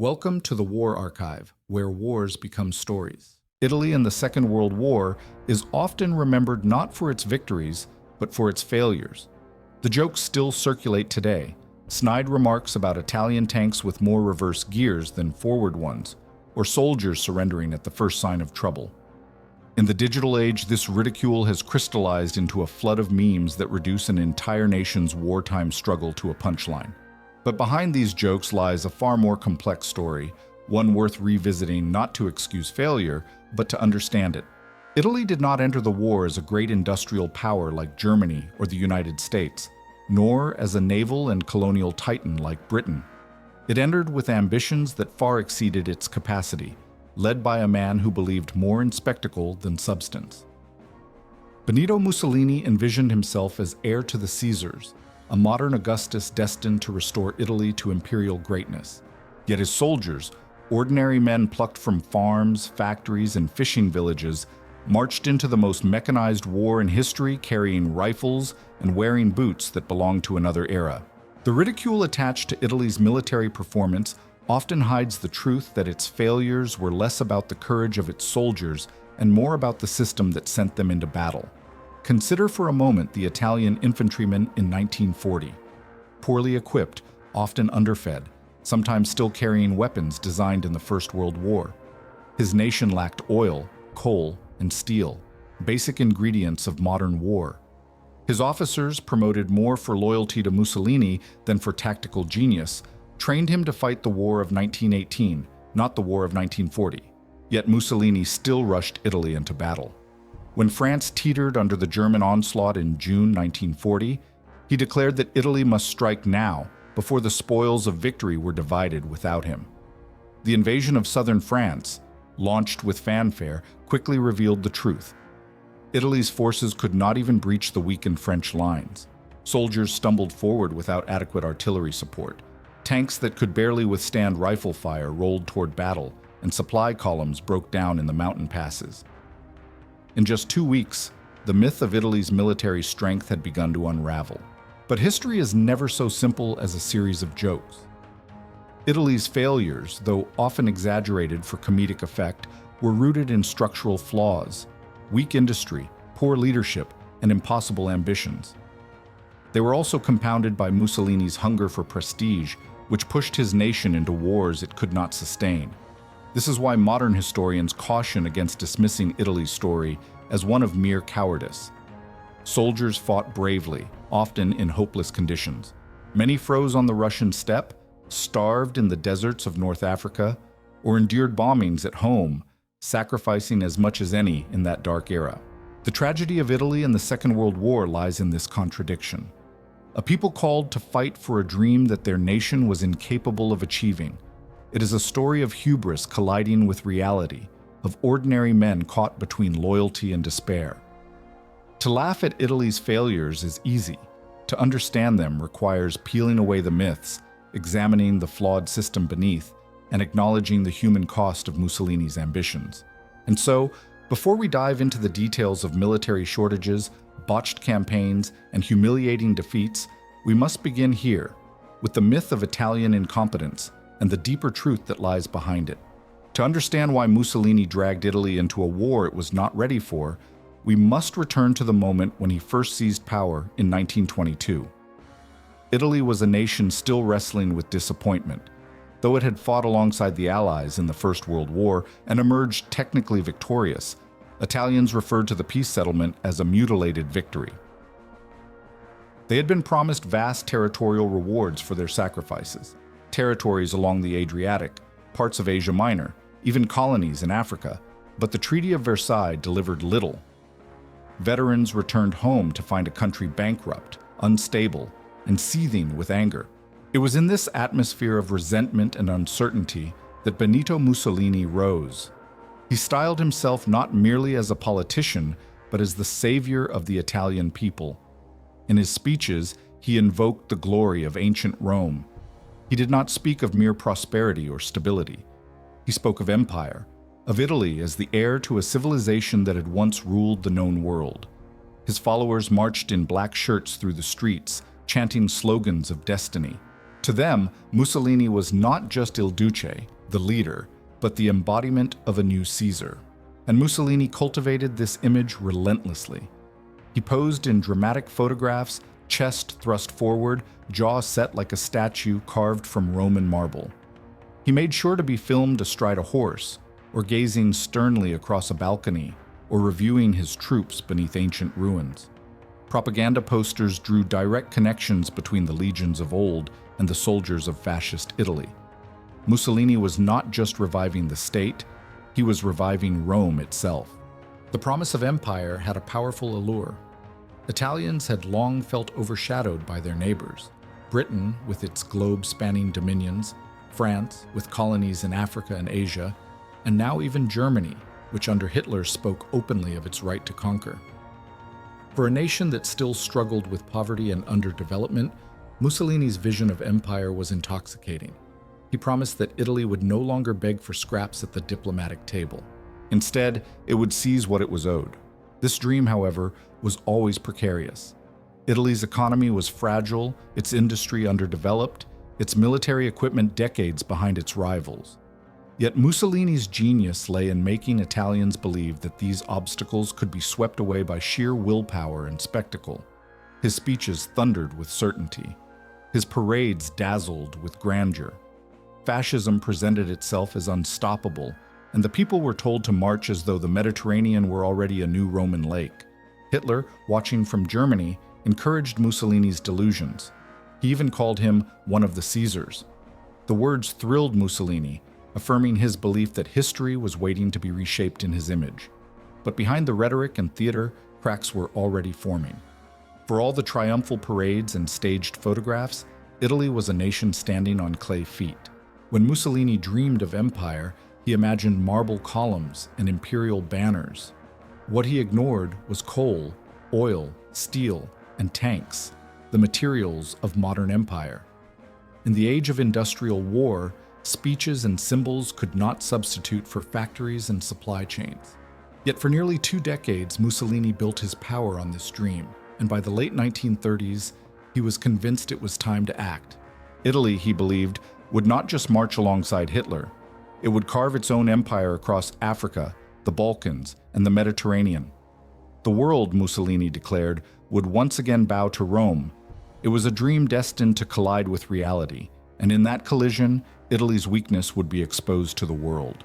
Welcome to the War Archive, where wars become stories. Italy in the Second World War is often remembered not for its victories, but for its failures. The jokes still circulate today. Snide remarks about Italian tanks with more reverse gears than forward ones, or soldiers surrendering at the first sign of trouble. In the digital age, this ridicule has crystallized into a flood of memes that reduce an entire nation's wartime struggle to a punchline. But behind these jokes lies a far more complex story, one worth revisiting not to excuse failure, but to understand it. Italy did not enter the war as a great industrial power like Germany or the United States, nor as a naval and colonial titan like Britain. It entered with ambitions that far exceeded its capacity, led by a man who believed more in spectacle than substance. Benito Mussolini envisioned himself as heir to the Caesars, a modern Augustus destined to restore Italy to imperial greatness. Yet his soldiers, ordinary men plucked from farms, factories, and fishing villages, marched into the most mechanized war in history, carrying rifles and wearing boots that belonged to another era. The ridicule attached to Italy's military performance often hides the truth that its failures were less about the courage of its soldiers and more about the system that sent them into battle. Consider for a moment the Italian infantryman in 1940. Poorly equipped, often underfed, sometimes still carrying weapons designed in the First World War. His nation lacked oil, coal, and steel, basic ingredients of modern war. His officers, promoted more for loyalty to Mussolini than for tactical genius, trained him to fight the War of 1918, not the War of 1940. Yet Mussolini still rushed Italy into battle. When France teetered under the German onslaught in June 1940, he declared that Italy must strike now, before the spoils of victory were divided without him. The invasion of southern France, launched with fanfare, quickly revealed the truth. Italy's forces could not even breach the weakened French lines. Soldiers stumbled forward without adequate artillery support. Tanks that could barely withstand rifle fire rolled toward battle, and supply columns broke down in the mountain passes. In just 2 weeks, the myth of Italy's military strength had begun to unravel. But history is never so simple as a series of jokes. Italy's failures, though often exaggerated for comedic effect, were rooted in structural flaws, weak industry, poor leadership, and impossible ambitions. They were also compounded by Mussolini's hunger for prestige, which pushed his nation into wars it could not sustain. This is why modern historians caution against dismissing Italy's story as one of mere cowardice. Soldiers fought bravely, often in hopeless conditions. Many froze on the Russian steppe, starved in the deserts of North Africa, or endured bombings at home, sacrificing as much as any in that dark era. The tragedy of Italy in the Second World War lies in this contradiction. A people called to fight for a dream that their nation was incapable of achieving. It is a story of hubris colliding with reality, of ordinary men caught between loyalty and despair. To laugh at Italy's failures is easy. To understand them requires peeling away the myths, examining the flawed system beneath, and acknowledging the human cost of Mussolini's ambitions. And so, before we dive into the details of military shortages, botched campaigns, and humiliating defeats, we must begin here, with the myth of Italian incompetence and the deeper truth that lies behind it. To understand why Mussolini dragged Italy into a war it was not ready for, we must return to the moment when he first seized power in 1922. Italy was a nation still wrestling with disappointment. Though it had fought alongside the Allies in the First World War and emerged technically victorious, Italians referred to the peace settlement as a mutilated victory. They had been promised vast territorial rewards for their sacrifices, territories along the Adriatic, parts of Asia Minor, even colonies in Africa, but the Treaty of Versailles delivered little. Veterans returned home to find a country bankrupt, unstable, and seething with anger. It was in this atmosphere of resentment and uncertainty that Benito Mussolini rose. He styled himself not merely as a politician, but as the savior of the Italian people. In his speeches, he invoked the glory of ancient Rome. He did not speak of mere prosperity or stability. He spoke of empire, of Italy as the heir to a civilization that had once ruled the known world. His followers marched in black shirts through the streets, chanting slogans of destiny. To them, Mussolini was not just Il Duce, the leader, but the embodiment of a new Caesar. And Mussolini cultivated this image relentlessly. He posed in dramatic photographs, chest thrust forward, jaw set like a statue carved from Roman marble. He made sure to be filmed astride a horse, or gazing sternly across a balcony, or reviewing his troops beneath ancient ruins. Propaganda posters drew direct connections between the legions of old and the soldiers of fascist Italy. Mussolini was not just reviving the state, he was reviving Rome itself. The promise of empire had a powerful allure. Italians had long felt overshadowed by their neighbors. Britain, with its globe-spanning dominions, France, with colonies in Africa and Asia, and now even Germany, which under Hitler spoke openly of its right to conquer. For a nation that still struggled with poverty and underdevelopment, Mussolini's vision of empire was intoxicating. He promised that Italy would no longer beg for scraps at the diplomatic table. Instead, it would seize what it was owed. This dream, however, was always precarious. Italy's economy was fragile, its industry underdeveloped, its military equipment decades behind its rivals. Yet Mussolini's genius lay in making Italians believe that these obstacles could be swept away by sheer willpower and spectacle. His speeches thundered with certainty. His parades dazzled with grandeur. Fascism presented itself as unstoppable, and the people were told to march as though the Mediterranean were already a new Roman lake. Hitler, watching from Germany, encouraged Mussolini's delusions. He even called him one of the Caesars. The words thrilled Mussolini, affirming his belief that history was waiting to be reshaped in his image. But behind the rhetoric and theater, cracks were already forming. For all the triumphal parades and staged photographs, Italy was a nation standing on clay feet. When Mussolini dreamed of empire, he imagined marble columns and imperial banners. What he ignored was coal, oil, steel, and tanks, the materials of modern empire. In the age of industrial war, speeches and symbols could not substitute for factories and supply chains. Yet for nearly 2 decades, Mussolini built his power on this dream, and by the late 1930s, he was convinced it was time to act. Italy, he believed, would not just march alongside Hitler. It would carve its own empire across Africa, the Balkans, and the Mediterranean. The world, Mussolini declared, would once again bow to Rome. It was a dream destined to collide with reality, and in that collision, Italy's weakness would be exposed to the world.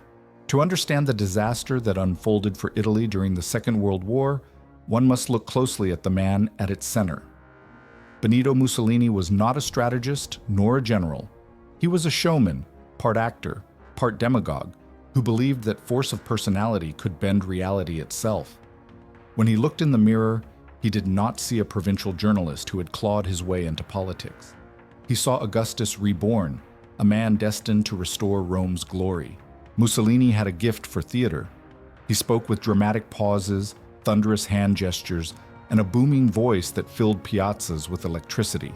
To understand the disaster that unfolded for Italy during the Second World War, one must look closely at the man at its center. Benito Mussolini was not a strategist nor a general. He was a showman, part actor, part demagogue, who believed that force of personality could bend reality itself. When he looked in the mirror, he did not see a provincial journalist who had clawed his way into politics. He saw Augustus reborn, a man destined to restore Rome's glory. Mussolini had a gift for theater. He spoke with dramatic pauses, thunderous hand gestures, and a booming voice that filled piazzas with electricity.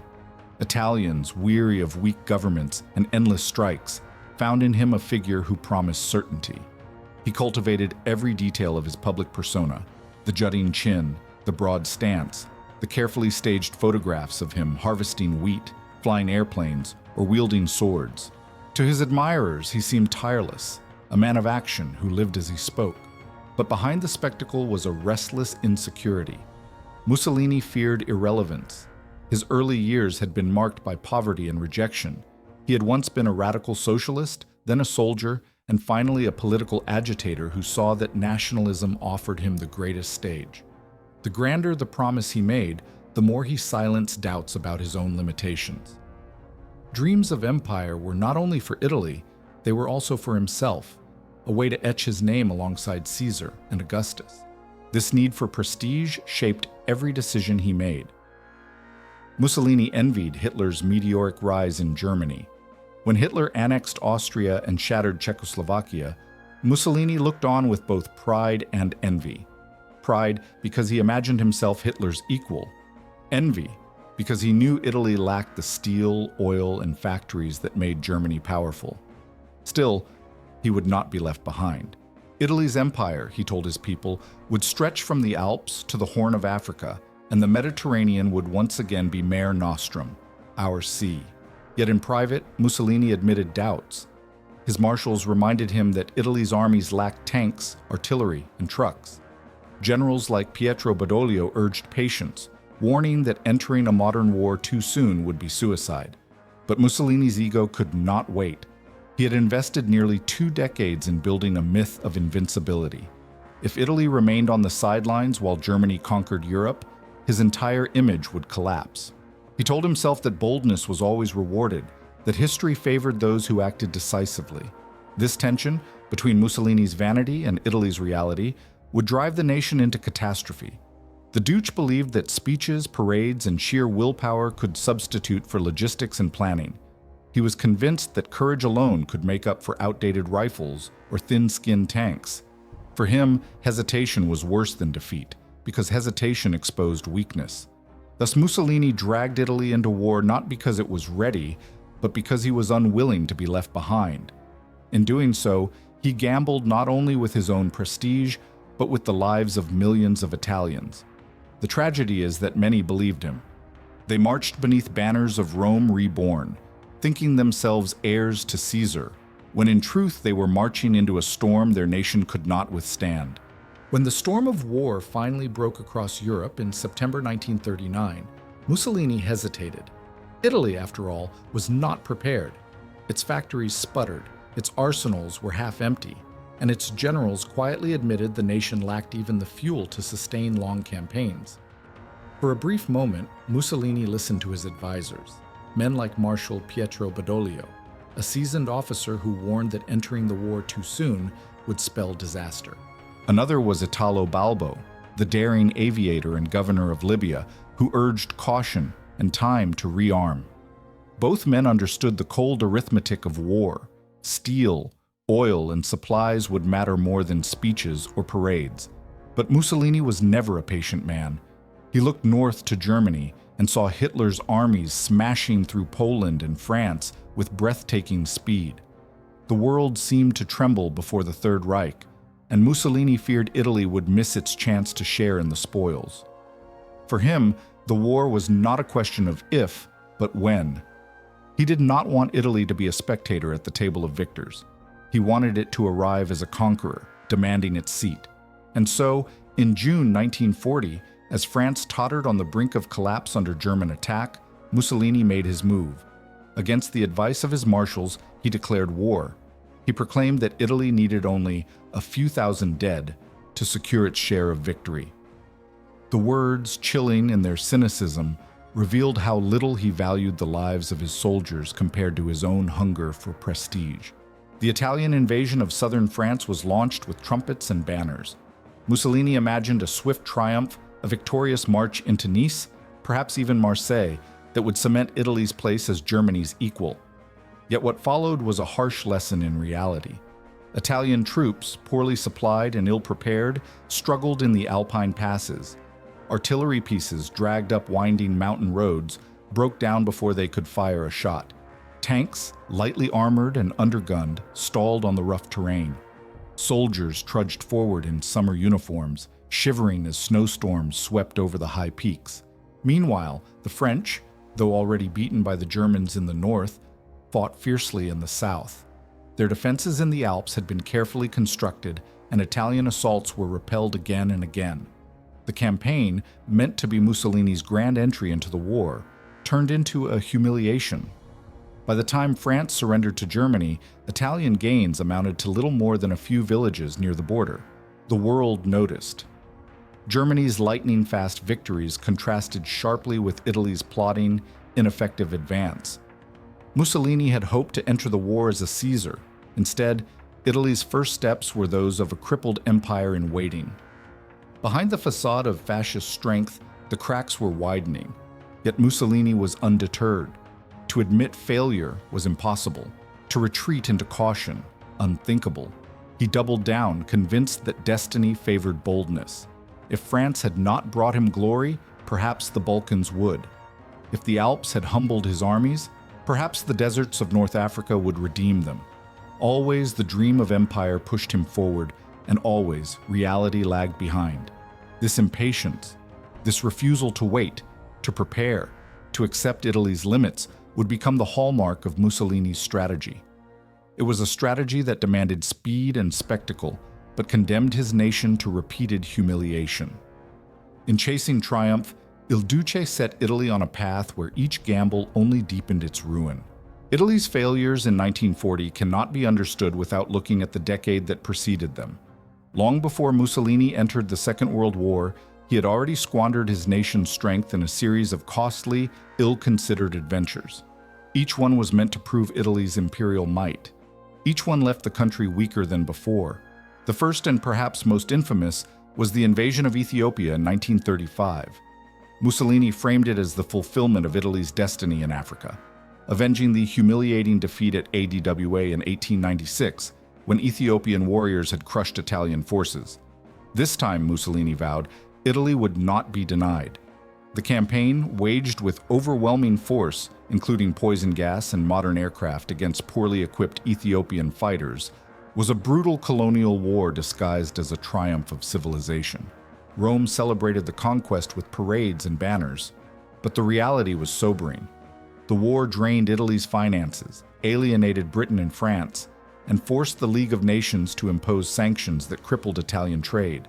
Italians, weary of weak governments and endless strikes, found in him a figure who promised certainty. He cultivated every detail of his public persona: the jutting chin, the broad stance, the carefully staged photographs of him harvesting wheat, flying airplanes, or wielding swords. To his admirers, he seemed tireless, a man of action who lived as he spoke. But behind the spectacle was a restless insecurity. Mussolini feared irrelevance. His early years had been marked by poverty and rejection. He had once been a radical socialist, then a soldier, and finally a political agitator who saw that nationalism offered him the greatest stage. The grander the promise he made, the more he silenced doubts about his own limitations. Dreams of empire were not only for Italy, they were also for himself, a way to etch his name alongside Caesar and Augustus. This need for prestige shaped every decision he made. Mussolini envied Hitler's meteoric rise in Germany. When Hitler annexed Austria and shattered Czechoslovakia, Mussolini looked on with both pride and envy. Pride because he imagined himself Hitler's equal. Envy because he knew Italy lacked the steel, oil, and factories that made Germany powerful. Still, he would not be left behind. Italy's empire, he told his people, would stretch from the Alps to the Horn of Africa, and the Mediterranean would once again be Mare Nostrum, our sea. Yet in private, Mussolini admitted doubts. His marshals reminded him that Italy's armies lacked tanks, artillery, and trucks. Generals like Pietro Badoglio urged patience, warning that entering a modern war too soon would be suicide. But Mussolini's ego could not wait. He had invested nearly 2 decades in building a myth of invincibility. If Italy remained on the sidelines while Germany conquered Europe, his entire image would collapse. He told himself that boldness was always rewarded, that history favored those who acted decisively. This tension between Mussolini's vanity and Italy's reality would drive the nation into catastrophe. The Duce believed that speeches, parades, and sheer willpower could substitute for logistics and planning. He was convinced that courage alone could make up for outdated rifles or thin-skinned tanks. For him, hesitation was worse than defeat, because hesitation exposed weakness. Thus, Mussolini dragged Italy into war not because it was ready, but because he was unwilling to be left behind. In doing so, he gambled not only with his own prestige, but with the lives of millions of Italians. The tragedy is that many believed him. They marched beneath banners of Rome reborn, thinking themselves heirs to Caesar, when in truth they were marching into a storm their nation could not withstand. When the storm of war finally broke across Europe in September 1939, Mussolini hesitated. Italy, after all, was not prepared. Its factories sputtered, its arsenals were half empty, and its generals quietly admitted the nation lacked even the fuel to sustain long campaigns. For a brief moment, Mussolini listened to his advisors, men like Marshal Pietro Badoglio, a seasoned officer who warned that entering the war too soon would spell disaster. Another was Italo Balbo, the daring aviator and governor of Libya, who urged caution and time to rearm. Both men understood the cold arithmetic of war. Steel, oil, and supplies would matter more than speeches or parades. But Mussolini was never a patient man. He looked north to Germany and saw Hitler's armies smashing through Poland and France with breathtaking speed. The world seemed to tremble before the Third Reich, and Mussolini feared Italy would miss its chance to share in the spoils. For him, the war was not a question of if, but when. He did not want Italy to be a spectator at the table of victors. He wanted it to arrive as a conqueror, demanding its seat. And so, in June 1940, as France tottered on the brink of collapse under German attack, Mussolini made his move. Against the advice of his marshals, he declared war. He proclaimed that Italy needed only a few thousand dead to secure its share of victory. The words, chilling in their cynicism, revealed how little he valued the lives of his soldiers compared to his own hunger for prestige. The Italian invasion of southern France was launched with trumpets and banners. Mussolini imagined a swift triumph, a victorious march into Nice, perhaps even Marseille, that would cement Italy's place as Germany's equal. Yet what followed was a harsh lesson in reality. Italian troops, poorly supplied and ill-prepared, struggled in the Alpine passes. Artillery pieces dragged up winding mountain roads, broke down before they could fire a shot. Tanks, lightly armored and undergunned, stalled on the rough terrain. Soldiers trudged forward in summer uniforms, shivering as snowstorms swept over the high peaks. Meanwhile, the French, though already beaten by the Germans in the north, fought fiercely in the south. Their defenses in the Alps had been carefully constructed, and Italian assaults were repelled again and again. The campaign, meant to be Mussolini's grand entry into the war, turned into a humiliation. By the time France surrendered to Germany, Italian gains amounted to little more than a few villages near the border. The world noticed. Germany's lightning-fast victories contrasted sharply with Italy's plodding, ineffective advance. Mussolini had hoped to enter the war as a Caesar. Instead, Italy's first steps were those of a crippled empire in waiting. Behind the facade of fascist strength, the cracks were widening. Yet Mussolini was undeterred. To admit failure was impossible. To retreat into caution, unthinkable. He doubled down, convinced that destiny favored boldness. If France had not brought him glory, perhaps the Balkans would. If the Alps had humbled his armies, perhaps the deserts of North Africa would redeem them. Always the dream of empire pushed him forward, and always reality lagged behind. This impatience, this refusal to wait, to prepare, to accept Italy's limits, would become the hallmark of Mussolini's strategy. It was a strategy that demanded speed and spectacle, but condemned his nation to repeated humiliation. In chasing triumph, Il Duce set Italy on a path where each gamble only deepened its ruin. Italy's failures in 1940 cannot be understood without looking at the decade that preceded them. Long before Mussolini entered the Second World War, he had already squandered his nation's strength in a series of costly, ill-considered adventures. Each one was meant to prove Italy's imperial might. Each one left the country weaker than before. The first and perhaps most infamous was the invasion of Ethiopia in 1935. Mussolini framed it as the fulfillment of Italy's destiny in Africa, avenging the humiliating defeat at ADWA in 1896, when Ethiopian warriors had crushed Italian forces. This time, Mussolini vowed, Italy would not be denied. The campaign, waged with overwhelming force, including poison gas and modern aircraft against poorly equipped Ethiopian fighters, was a brutal colonial war disguised as a triumph of civilization. Rome celebrated the conquest with parades and banners, but the reality was sobering. The war drained Italy's finances, alienated Britain and France, and forced the League of Nations to impose sanctions that crippled Italian trade.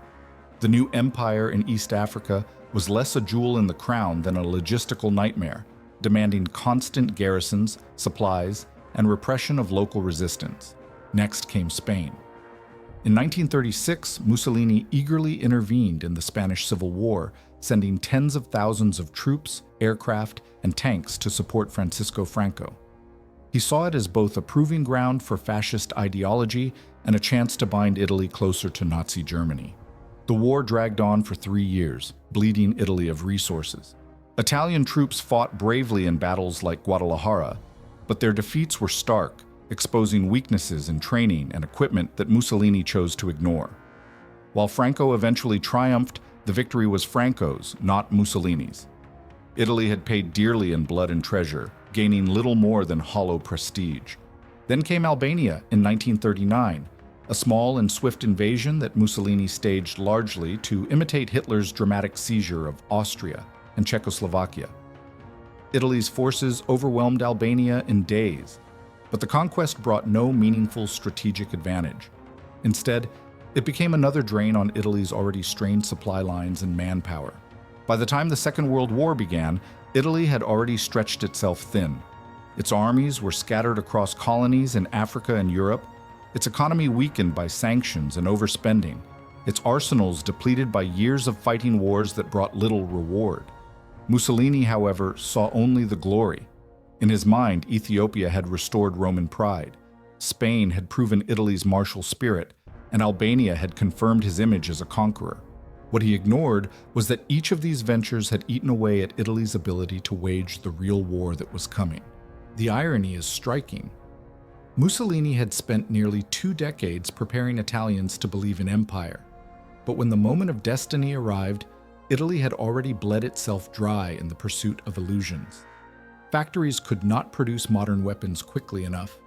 The new empire in East Africa was less a jewel in the crown than a logistical nightmare, demanding constant garrisons, supplies, and repression of local resistance. Next came Spain. In 1936, Mussolini eagerly intervened in the Spanish Civil War, sending tens of thousands of troops, aircraft, and tanks to support Francisco Franco. He saw it as both a proving ground for fascist ideology and a chance to bind Italy closer to Nazi Germany. The war dragged on for 3 years, bleeding Italy of resources. Italian troops fought bravely in battles like Guadalajara, but their defeats were stark, exposing weaknesses in training and equipment that Mussolini chose to ignore. While Franco eventually triumphed, the victory was Franco's, not Mussolini's. Italy had paid dearly in blood and treasure, gaining little more than hollow prestige. Then came Albania in 1939, a small and swift invasion that Mussolini staged largely to imitate Hitler's dramatic seizure of Austria and Czechoslovakia. Italy's forces overwhelmed Albania in days, but the conquest brought no meaningful strategic advantage. Instead, it became another drain on Italy's already strained supply lines and manpower. By the time the Second World War began, Italy had already stretched itself thin. Its armies were scattered across colonies in Africa and Europe, its economy weakened by sanctions and overspending, its arsenals depleted by years of fighting wars that brought little reward. Mussolini, however, saw only the glory. In his mind, Ethiopia had restored Roman pride, Spain had proven Italy's martial spirit, and Albania had confirmed his image as a conqueror. What he ignored was that each of these ventures had eaten away at Italy's ability to wage the real war that was coming. The irony is striking. Mussolini had spent nearly 2 decades preparing Italians to believe in empire. But when the moment of destiny arrived, Italy had already bled itself dry in the pursuit of illusions. Factories could not produce modern weapons quickly enough.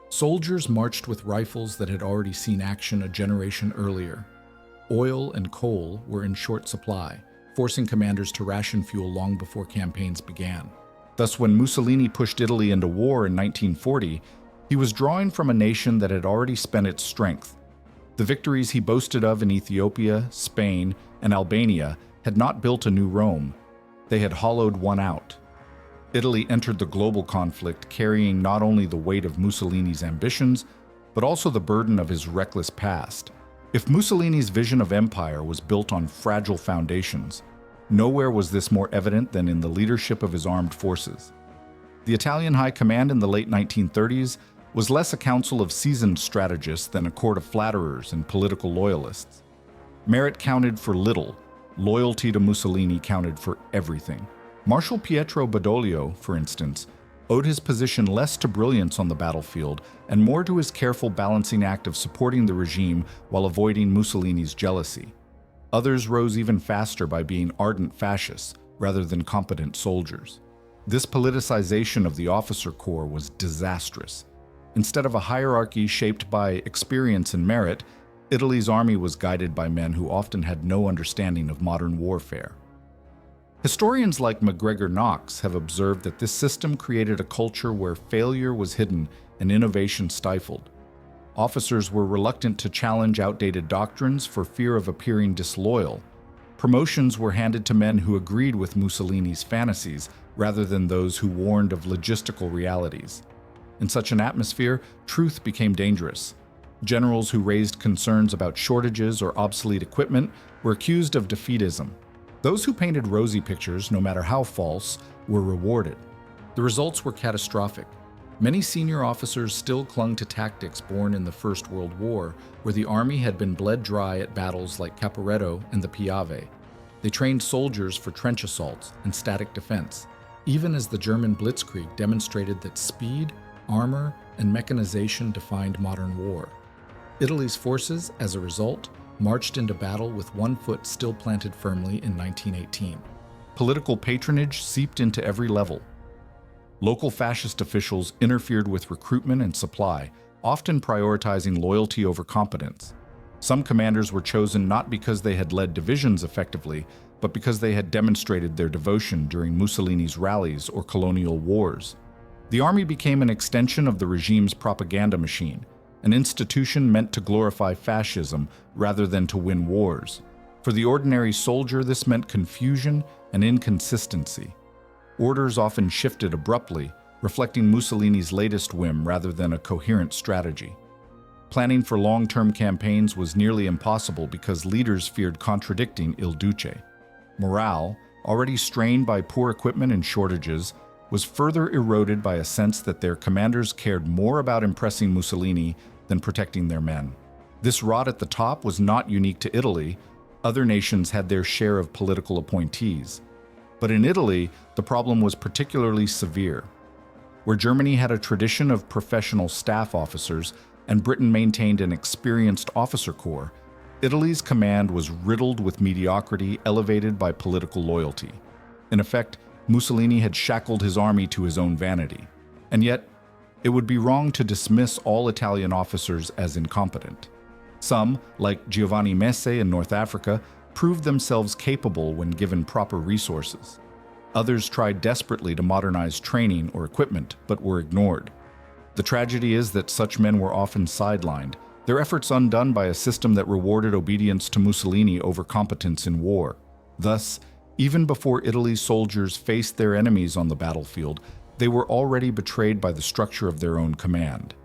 Soldiers marched with rifles that had already seen action a generation earlier. Oil and coal were in short supply, forcing commanders to ration fuel long before campaigns began. Thus, when Mussolini pushed Italy into war in 1940, he was drawing from a nation that had already spent its strength. The victories he boasted of in Ethiopia, Spain, and Albania had not built a new Rome. They had hollowed one out. Italy entered the global conflict carrying not only the weight of Mussolini's ambitions, but also the burden of his reckless past. If Mussolini's vision of empire was built on fragile foundations, nowhere was this more evident than in the leadership of his armed forces. The Italian High Command in the late 1930s was less a council of seasoned strategists than a court of flatterers and political loyalists. Merit counted for little, loyalty to Mussolini counted for everything. Marshal Pietro Badoglio, for instance, owed his position less to brilliance on the battlefield and more to his careful balancing act of supporting the regime while avoiding Mussolini's jealousy. Others rose even faster by being ardent fascists rather than competent soldiers. This politicization of the officer corps was disastrous. Instead of a hierarchy shaped by experience and merit, Italy's army was guided by men who often had no understanding of modern warfare. Historians like MacGregor Knox have observed that this system created a culture where failure was hidden and innovation stifled. Officers were reluctant to challenge outdated doctrines for fear of appearing disloyal. Promotions were handed to men who agreed with Mussolini's fantasies rather than those who warned of logistical realities. In such an atmosphere, truth became dangerous. Generals who raised concerns about shortages or obsolete equipment were accused of defeatism. Those who painted rosy pictures, no matter how false, were rewarded. The results were catastrophic. Many senior officers still clung to tactics born in the First World War, where the army had been bled dry at battles like Caporetto and the Piave. They trained soldiers for trench assaults and static defense, even as the German Blitzkrieg demonstrated that speed, armor, and mechanization defined modern war. Italy's forces, as a result, marched into battle with one foot still planted firmly in 1918. Political patronage seeped into every level. Local fascist officials interfered with recruitment and supply, often prioritizing loyalty over competence. Some commanders were chosen not because they had led divisions effectively, but because they had demonstrated their devotion during Mussolini's rallies or colonial wars. The army became an extension of the regime's propaganda machine, an institution meant to glorify fascism rather than to win wars. For the ordinary soldier, this meant confusion and inconsistency. Orders often shifted abruptly, reflecting Mussolini's latest whim rather than a coherent strategy. Planning for long-term campaigns was nearly impossible because leaders feared contradicting Il Duce. Morale, already strained by poor equipment and shortages, was further eroded by a sense that their commanders cared more about impressing Mussolini than protecting their men. This rot at the top was not unique to Italy. Other nations had their share of political appointees. But in Italy, the problem was particularly severe. Where Germany had a tradition of professional staff officers and Britain maintained an experienced officer corps, Italy's command was riddled with mediocrity elevated by political loyalty. In effect, Mussolini had shackled his army to his own vanity. And yet, it would be wrong to dismiss all Italian officers as incompetent. Some, like Giovanni Messe in North Africa, proved themselves capable when given proper resources. Others tried desperately to modernize training or equipment, but were ignored. The tragedy is that such men were often sidelined, their efforts undone by a system that rewarded obedience to Mussolini over competence in war. Thus, even before Italy's soldiers faced their enemies on the battlefield, they were already betrayed by the structure of their own command.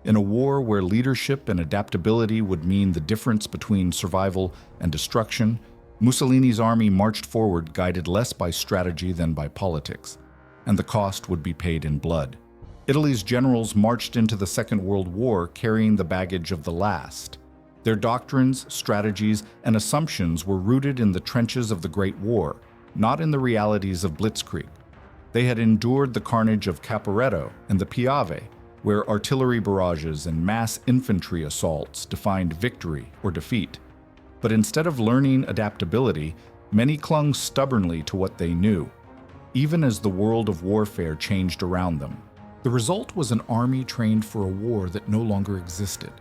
In a war where leadership and adaptability would mean the difference between survival and destruction, Mussolini's army marched forward guided less by strategy than by politics, and the cost would be paid in blood. Italy's generals marched into the Second World War carrying the baggage of the last. Their doctrines, strategies, and assumptions were rooted in the trenches of the Great War, not in the realities of Blitzkrieg. They had endured the carnage of Caporetto and the Piave, where artillery barrages and mass infantry assaults defined victory or defeat. But instead of learning adaptability, many clung stubbornly to what they knew, even as the world of warfare changed around them. The result was an army trained for a war that no longer existed.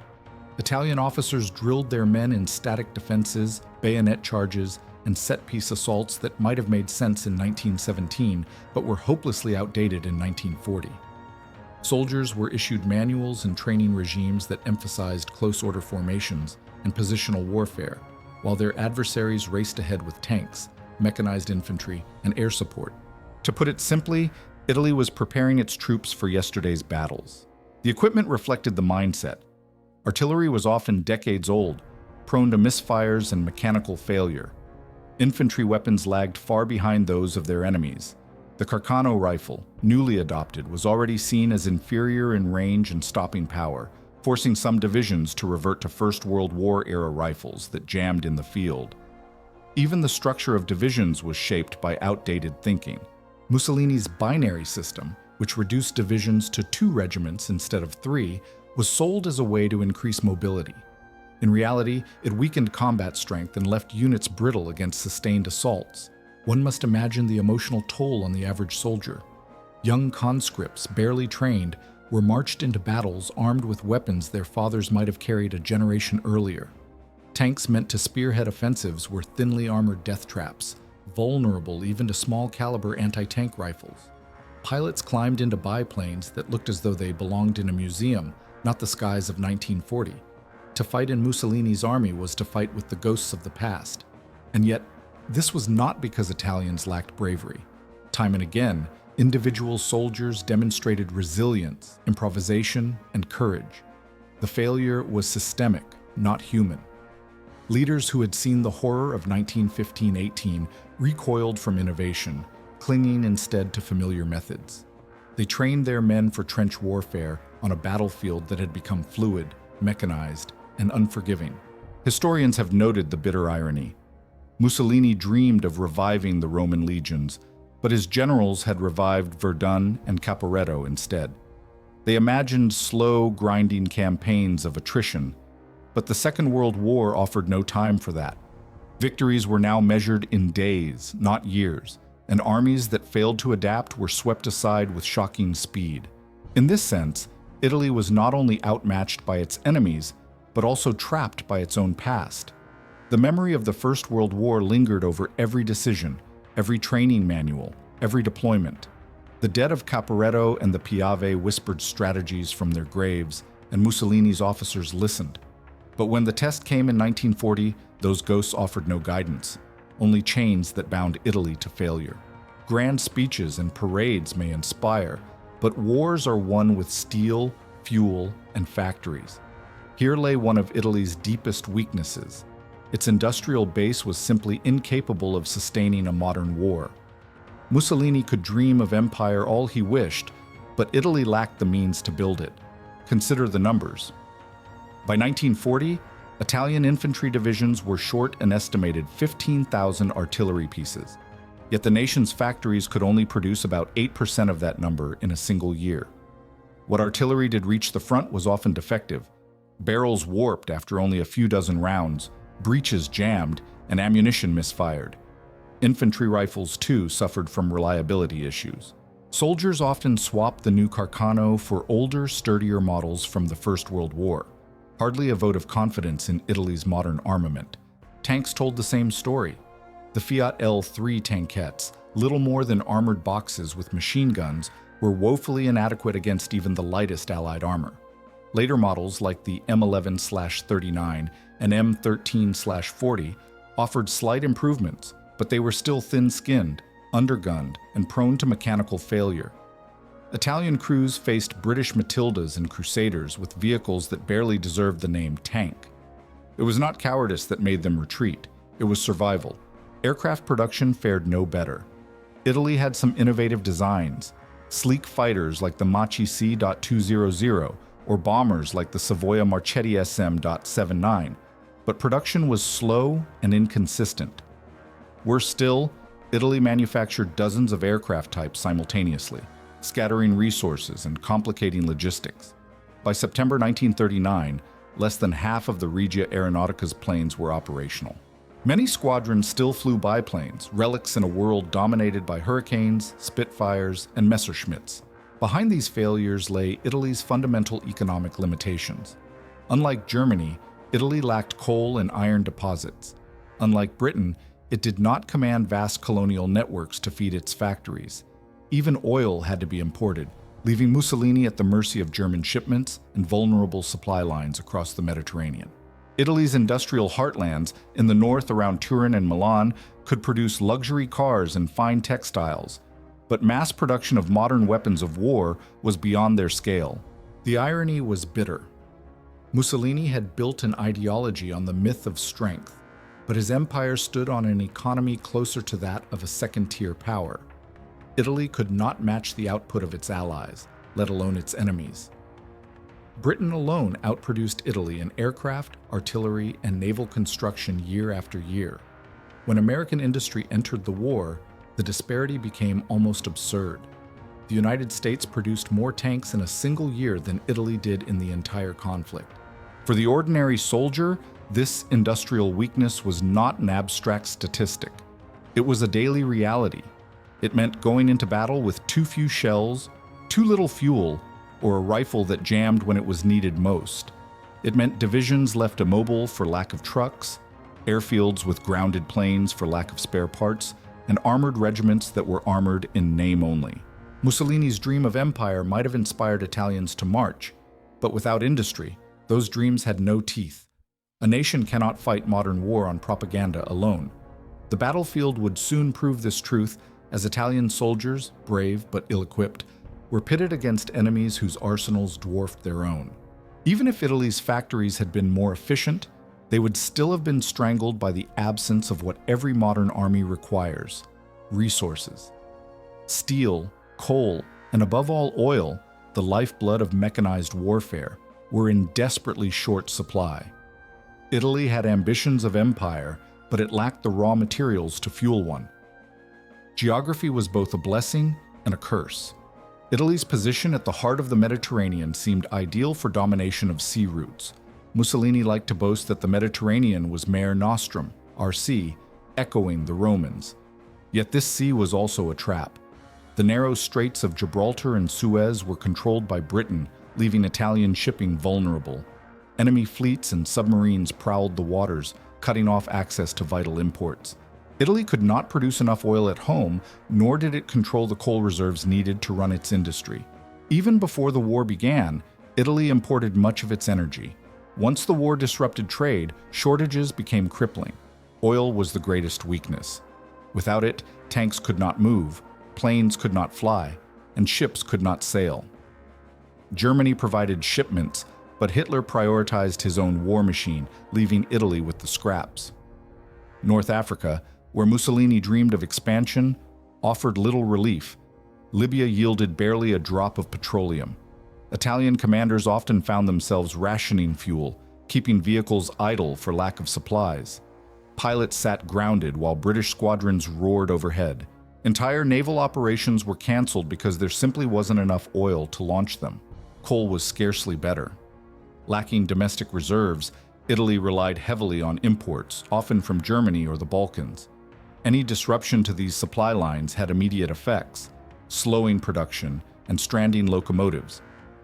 Italian officers drilled their men in static defenses, bayonet charges, and set-piece assaults that might have made sense in 1917, but were hopelessly outdated in 1940. Soldiers were issued manuals and training regimes that emphasized close-order formations and positional warfare, while their adversaries raced ahead with tanks, mechanized infantry, and air support. To put it simply, Italy was preparing its troops for yesterday's battles. The equipment reflected the mindset. Artillery was often decades old, prone to misfires and mechanical failure. Infantry weapons lagged far behind those of their enemies. The Carcano rifle, newly adopted, was already seen as inferior in range and stopping power, forcing some divisions to revert to First World War-era rifles that jammed in the field. Even the structure of divisions was shaped by outdated thinking. Mussolini's binary system, which reduced divisions to 2 regiments instead of 3, was sold as a way to increase mobility. In reality, it weakened combat strength and left units brittle against sustained assaults. One must imagine the emotional toll on the average soldier. Young conscripts, barely trained, were marched into battles armed with weapons their fathers might have carried a generation earlier. Tanks meant to spearhead offensives were thinly armored death traps, vulnerable even to small-caliber anti-tank rifles. Pilots climbed into biplanes that looked as though they belonged in a museum, not the skies of 1940. To fight in Mussolini's army was to fight with the ghosts of the past. And yet, this was not because Italians lacked bravery. Time and again, individual soldiers demonstrated resilience, improvisation, and courage. The failure was systemic, not human. Leaders who had seen the horror of 1915-18 recoiled from innovation, clinging instead to familiar methods. They trained their men for trench warfare on a battlefield that had become fluid, mechanized, and unforgiving. Historians have noted the bitter irony. Mussolini dreamed of reviving the Roman legions, but his generals had revived Verdun and Caporetto instead. They imagined slow, grinding campaigns of attrition, but the Second World War offered no time for that. Victories were now measured in days, not years, and armies that failed to adapt were swept aside with shocking speed. In this sense, Italy was not only outmatched by its enemies, but also trapped by its own past. The memory of the First World War lingered over every decision, every training manual, every deployment. The dead of Caporetto and the Piave whispered strategies from their graves, and Mussolini's officers listened. But when the test came in 1940, those ghosts offered no guidance, only chains that bound Italy to failure. Grand speeches and parades may inspire, but wars are won with steel, fuel, and factories. Here lay one of Italy's deepest weaknesses. Its industrial base was simply incapable of sustaining a modern war. Mussolini could dream of empire all he wished, but Italy lacked the means to build it. Consider the numbers. By 1940, Italian infantry divisions were short an estimated 15,000 artillery pieces, yet the nation's factories could only produce about 8% of that number in a single year. What artillery did reach the front was often defective. Barrels warped after only a few dozen rounds, breeches jammed, and ammunition misfired. Infantry rifles, too, suffered from reliability issues. Soldiers often swapped the new Carcano for older, sturdier models from the First World War. Hardly a vote of confidence in Italy's modern armament. Tanks told the same story. The Fiat L3 tankettes, little more than armored boxes with machine guns, were woefully inadequate against even the lightest Allied armor. Later models like the M11/39 and M13/40 offered slight improvements, but they were still thin-skinned, undergunned, and prone to mechanical failure. Italian crews faced British Matildas and Crusaders with vehicles that barely deserved the name tank. It was not cowardice that made them retreat, it was survival. Aircraft production fared no better. Italy had some innovative designs, sleek fighters like the Machi C.200 or bombers like the Savoia Marchetti SM.79, but production was slow and inconsistent. Worse still, Italy manufactured dozens of aircraft types simultaneously, scattering resources and complicating logistics. By September 1939, less than half of the Regia Aeronautica's planes were operational. Many squadrons still flew biplanes, relics in a world dominated by Hurricanes, Spitfires, and Messerschmitts. Behind these failures lay Italy's fundamental economic limitations. Unlike Germany, Italy lacked coal and iron deposits. Unlike Britain, it did not command vast colonial networks to feed its factories. Even oil had to be imported, leaving Mussolini at the mercy of German shipments and vulnerable supply lines across the Mediterranean. Italy's industrial heartlands, in the north around Turin and Milan, could produce luxury cars and fine textiles, but mass production of modern weapons of war was beyond their scale. The irony was bitter. Mussolini had built an ideology on the myth of strength, but his empire stood on an economy closer to that of a second-tier power. Italy could not match the output of its allies, let alone its enemies. Britain alone outproduced Italy in aircraft, artillery, and naval construction year after year. When American industry entered the war, the disparity became almost absurd. The United States produced more tanks in a single year than Italy did in the entire conflict. For the ordinary soldier, this industrial weakness was not an abstract statistic. It was a daily reality. It meant going into battle with too few shells, too little fuel, or a rifle that jammed when it was needed most. It meant divisions left immobile for lack of trucks, airfields with grounded planes for lack of spare parts, and armored regiments that were armored in name only. Mussolini's dream of empire might have inspired Italians to march, but without industry, those dreams had no teeth. A nation cannot fight modern war on propaganda alone. The battlefield would soon prove this truth as Italian soldiers, brave but ill-equipped, were pitted against enemies whose arsenals dwarfed their own. Even if Italy's factories had been more efficient, they would still have been strangled by the absence of what every modern army requires: resources. Steel, coal, and above all oil, the lifeblood of mechanized warfare, were in desperately short supply. Italy had ambitions of empire, but it lacked the raw materials to fuel one. Geography was both a blessing and a curse. Italy's position at the heart of the Mediterranean seemed ideal for domination of sea routes. Mussolini liked to boast that the Mediterranean was Mare Nostrum, our sea, echoing the Romans. Yet this sea was also a trap. The narrow straits of Gibraltar and Suez were controlled by Britain, leaving Italian shipping vulnerable. Enemy fleets and submarines prowled the waters, cutting off access to vital imports. Italy could not produce enough oil at home, nor did it control the coal reserves needed to run its industry. Even before the war began, Italy imported much of its energy. Once the war disrupted trade, shortages became crippling. Oil was the greatest weakness. Without it, tanks could not move, planes could not fly, and ships could not sail. Germany provided shipments, but Hitler prioritized his own war machine, leaving Italy with the scraps. North Africa, where Mussolini dreamed of expansion, offered little relief. Libya yielded barely a drop of petroleum. Italian commanders often found themselves rationing fuel, keeping vehicles idle for lack of supplies. Pilots sat grounded while British squadrons roared overhead. Entire naval operations were canceled because there simply wasn't enough oil to launch them. Coal was scarcely better. Lacking domestic reserves, Italy relied heavily on imports, often from Germany or the Balkans. Any disruption to these supply lines had immediate effects, slowing production and stranding locomotives.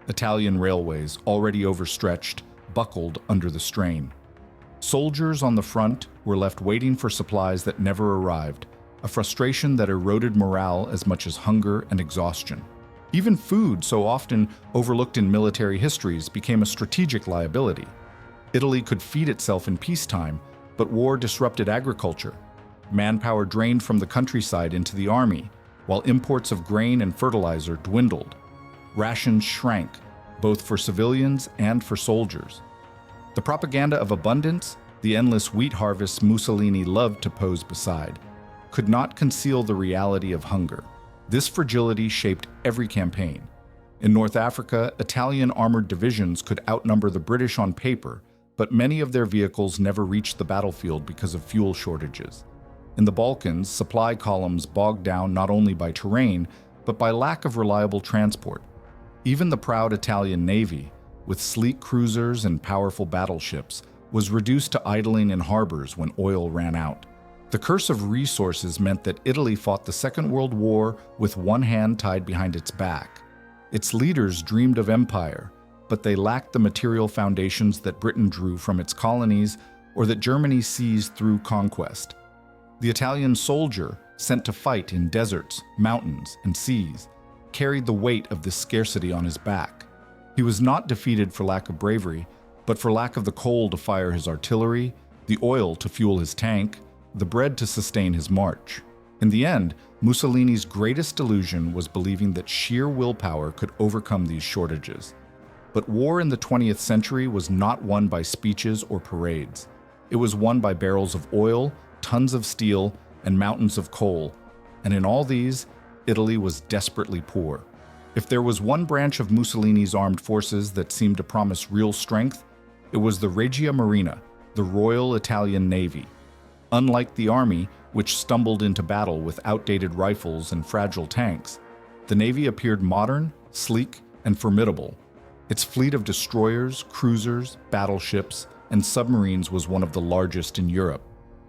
Italian railways, already overstretched, buckled under the strain. Soldiers on the front were left waiting for supplies that never arrived, a frustration that eroded morale as much as hunger and exhaustion. Even food, so often overlooked in military histories, became a strategic liability. Italy could feed itself in peacetime, but war disrupted agriculture. Manpower drained from the countryside into the army, while imports of grain and fertilizer dwindled. Rations shrank, both for civilians and for soldiers. The propaganda of abundance, the endless wheat harvests Mussolini loved to pose beside, could not conceal the reality of hunger. This fragility shaped every campaign. In North Africa, Italian armored divisions could outnumber the British on paper, but many of their vehicles never reached the battlefield because of fuel shortages. In the Balkans, supply columns bogged down not only by terrain, but by lack of reliable transport. Even the proud Italian Navy, with sleek cruisers and powerful battleships, was reduced to idling in harbors when oil ran out. The curse of resources meant that Italy fought the Second World War with one hand tied behind its back. Its leaders dreamed of empire, but they lacked the material foundations that Britain drew from its colonies or that Germany seized through conquest. The Italian soldier, sent to fight in deserts, mountains, and seas, carried the weight of this scarcity on his back. He was not defeated for lack of bravery, but for lack of the coal to fire his artillery, the oil to fuel his tank, the bread to sustain his march. In the end, Mussolini's greatest delusion was believing that sheer willpower could overcome these shortages. But war in the 20th century was not won by speeches or parades. It was won by barrels of oil, tons of steel, and mountains of coal, and in all these, Italy was desperately poor. If there was one branch of Mussolini's armed forces that seemed to promise real strength, it was the Regia Marina, the Royal Italian Navy. Unlike the army, which stumbled into battle with outdated rifles and fragile tanks, the Navy appeared modern, sleek, and formidable. Its fleet of destroyers, cruisers, battleships, and submarines was one of the largest in Europe.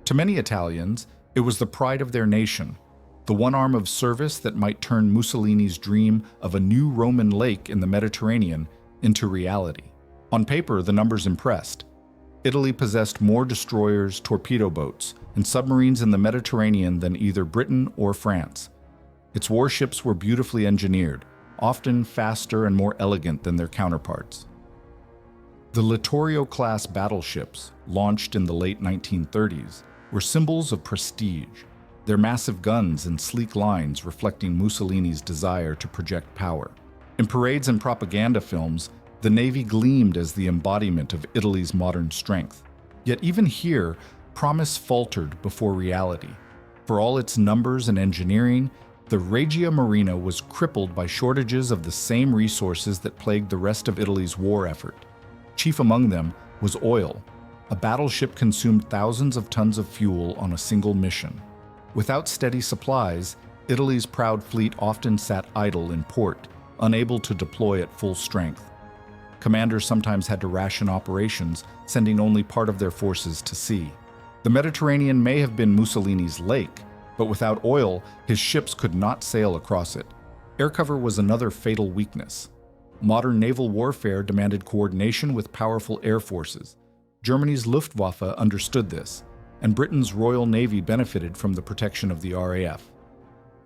To many Italians, it was the pride of their nation, the one arm of service that might turn Mussolini's dream of a new Roman lake in the Mediterranean into reality. On paper, the numbers impressed. Italy possessed more destroyers, torpedo boats, and submarines in the Mediterranean than either Britain or France. Its warships were beautifully engineered, often faster and more elegant than their counterparts. The Littorio-class battleships, launched in the late 1930s, were symbols of prestige, their massive guns and sleek lines reflecting Mussolini's desire to project power. In parades and propaganda films, the Navy gleamed as the embodiment of Italy's modern strength. Yet even here, promise faltered before reality. For all its numbers and engineering, the Regia Marina was crippled by shortages of the same resources that plagued the rest of Italy's war effort. Chief among them was oil. A battleship consumed thousands of tons of fuel on a single mission. Without steady supplies, Italy's proud fleet often sat idle in port, unable to deploy at full strength. Commanders sometimes had to ration operations, sending only part of their forces to sea. The Mediterranean may have been Mussolini's lake, but without oil, his ships could not sail across it. Air cover was another fatal weakness. Modern naval warfare demanded coordination with powerful air forces. Germany's Luftwaffe understood this, and Britain's Royal Navy benefited from the protection of the RAF.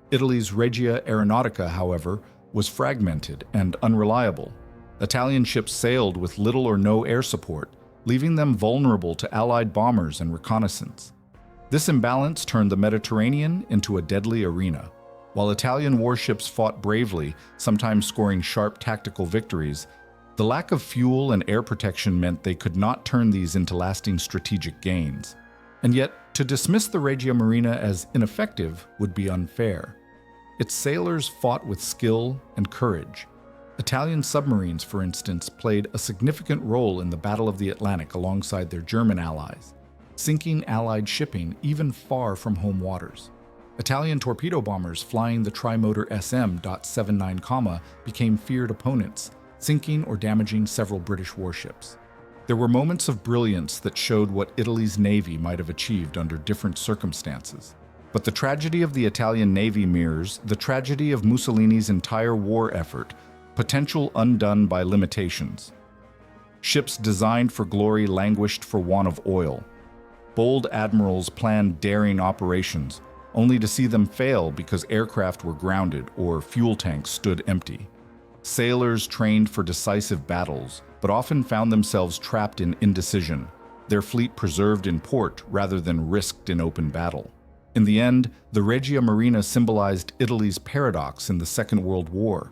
Italy's Regia Aeronautica, however, was fragmented and unreliable. Italian ships sailed with little or no air support, leaving them vulnerable to Allied bombers and reconnaissance. This imbalance turned the Mediterranean into a deadly arena. While Italian warships fought bravely, sometimes scoring sharp tactical victories, the lack of fuel and air protection meant they could not turn these into lasting strategic gains. And yet, to dismiss the Regia Marina as ineffective would be unfair. Its sailors fought with skill and courage. Italian submarines, for instance, played a significant role in the Battle of the Atlantic alongside their German allies, sinking Allied shipping even far from home waters. Italian torpedo bombers flying the trimotor SM.79, became feared opponents, sinking or damaging several British warships. There were moments of brilliance that showed what Italy's navy might have achieved under different circumstances. But the tragedy of the Italian navy mirrors the tragedy of Mussolini's entire war effort, potential undone by limitations. Ships designed for glory languished for want of oil. Bold admirals planned daring operations, only to see them fail because aircraft were grounded or fuel tanks stood empty. Sailors trained for decisive battles, but often found themselves trapped in indecision, their fleet preserved in port rather than risked in open battle. In the end, the Regia Marina symbolized Italy's paradox in the Second World War.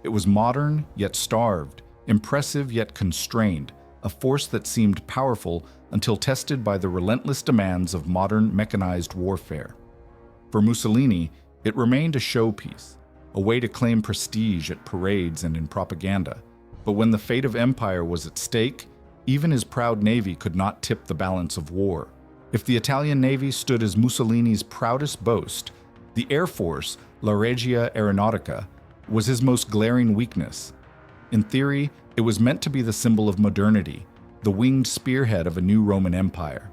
It was modern yet starved, impressive yet constrained, a force that seemed powerful until tested by the relentless demands of modern mechanized warfare. For Mussolini, it remained a showpiece, a way to claim prestige at parades and in propaganda. But when the fate of empire was at stake, even his proud navy could not tip the balance of war. If the Italian navy stood as Mussolini's proudest boast, the Air Force, La Regia Aeronautica, was his most glaring weakness. In theory, it was meant to be the symbol of modernity, the winged spearhead of a new Roman Empire.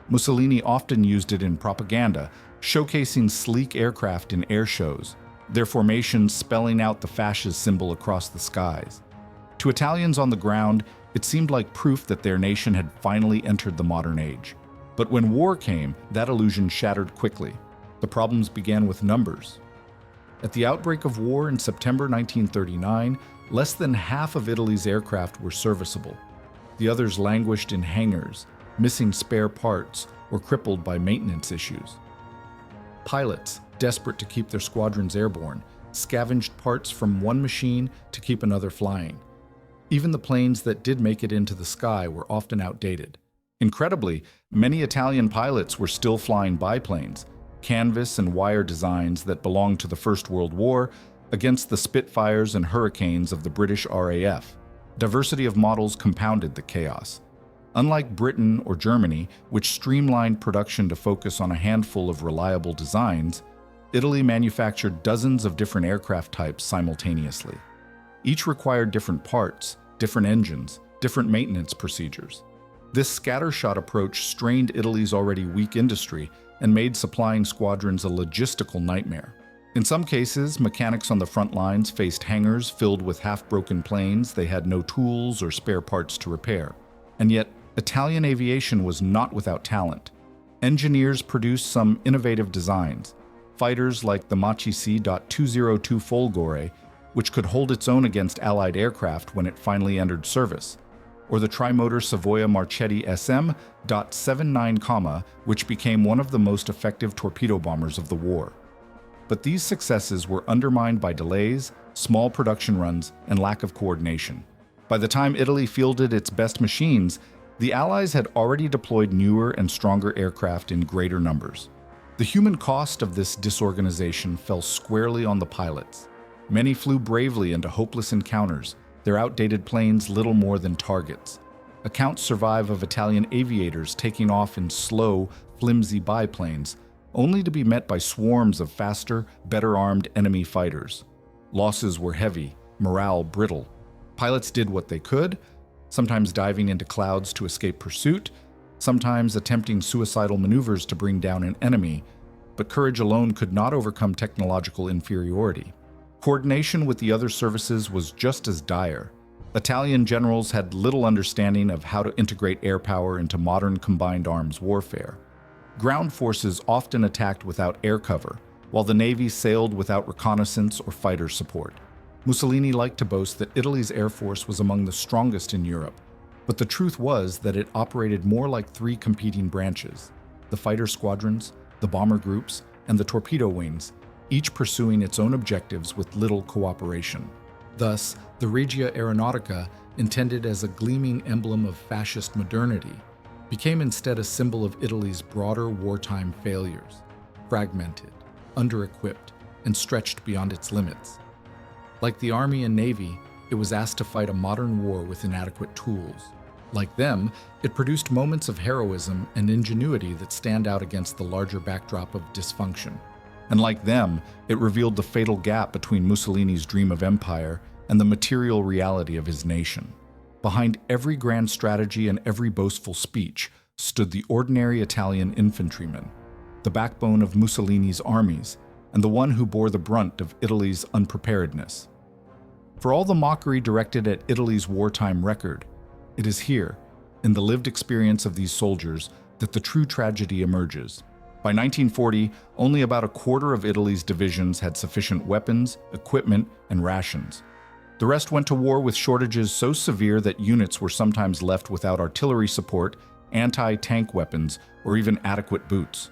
Mussolini often used it in propaganda, showcasing sleek aircraft in air shows, their formations spelling out the fascist symbol across the skies. To Italians on the ground, it seemed like proof that their nation had finally entered the modern age. But when war came, that illusion shattered quickly. The problems began with numbers. At the outbreak of war in September 1939, less than half of Italy's aircraft were serviceable. The others languished in hangars, missing spare parts or crippled by maintenance issues. Pilots, desperate to keep their squadrons airborne, scavenged parts from one machine to keep another flying. Even the planes that did make it into the sky were often outdated. Incredibly, many Italian pilots were still flying biplanes, canvas and wire designs that belonged to the First World War, against the Spitfires and Hurricanes of the British RAF. Diversity of models compounded the chaos. Unlike Britain or Germany, which streamlined production to focus on a handful of reliable designs, Italy manufactured dozens of different aircraft types simultaneously. Each required different parts, different engines, different maintenance procedures. This scattershot approach strained Italy's already weak industry and made supplying squadrons a logistical nightmare. In some cases, mechanics on the front lines faced hangars filled with half-broken planes they had no tools or spare parts to repair. And yet, Italian aviation was not without talent. Engineers produced some innovative designs. Fighters like the Machi C.202 Folgore, which could hold its own against Allied aircraft when it finally entered service, or the trimotor Savoia Marchetti SM.79, which became one of the most effective torpedo bombers of the war. But these successes were undermined by delays, small production runs, and lack of coordination. By the time Italy fielded its best machines, the Allies had already deployed newer and stronger aircraft in greater numbers. The human cost of this disorganization fell squarely on the pilots. Many flew bravely into hopeless encounters, their outdated planes little more than targets. Accounts survive of Italian aviators taking off in slow, flimsy biplanes, only to be met by swarms of faster, better-armed enemy fighters. Losses were heavy, morale brittle. Pilots did what they could, sometimes diving into clouds to escape pursuit, sometimes attempting suicidal maneuvers to bring down an enemy, but courage alone could not overcome technological inferiority. Coordination with the other services was just as dire. Italian generals had little understanding of how to integrate air power into modern combined arms warfare. Ground forces often attacked without air cover, while the Navy sailed without reconnaissance or fighter support. Mussolini liked to boast that Italy's air force was among the strongest in Europe, but the truth was that it operated more like three competing branches: the fighter squadrons, the bomber groups, and the torpedo wings, each pursuing its own objectives with little cooperation. Thus, the Regia Aeronautica, intended as a gleaming emblem of fascist modernity, became instead a symbol of Italy's broader wartime failures, fragmented, under-equipped, and stretched beyond its limits. Like the Army and Navy, it was asked to fight a modern war with inadequate tools. Like them, it produced moments of heroism and ingenuity that stand out against the larger backdrop of dysfunction. And like them, it revealed the fatal gap between Mussolini's dream of empire and the material reality of his nation. Behind every grand strategy and every boastful speech stood the ordinary Italian infantryman, the backbone of Mussolini's armies, and the one who bore the brunt of Italy's unpreparedness. For all the mockery directed at Italy's wartime record, it is here, in the lived experience of these soldiers, that the true tragedy emerges. By 1940, only about a quarter of Italy's divisions had sufficient weapons, equipment, and rations. The rest went to war with shortages so severe that units were sometimes left without artillery support, anti-tank weapons, or even adequate boots.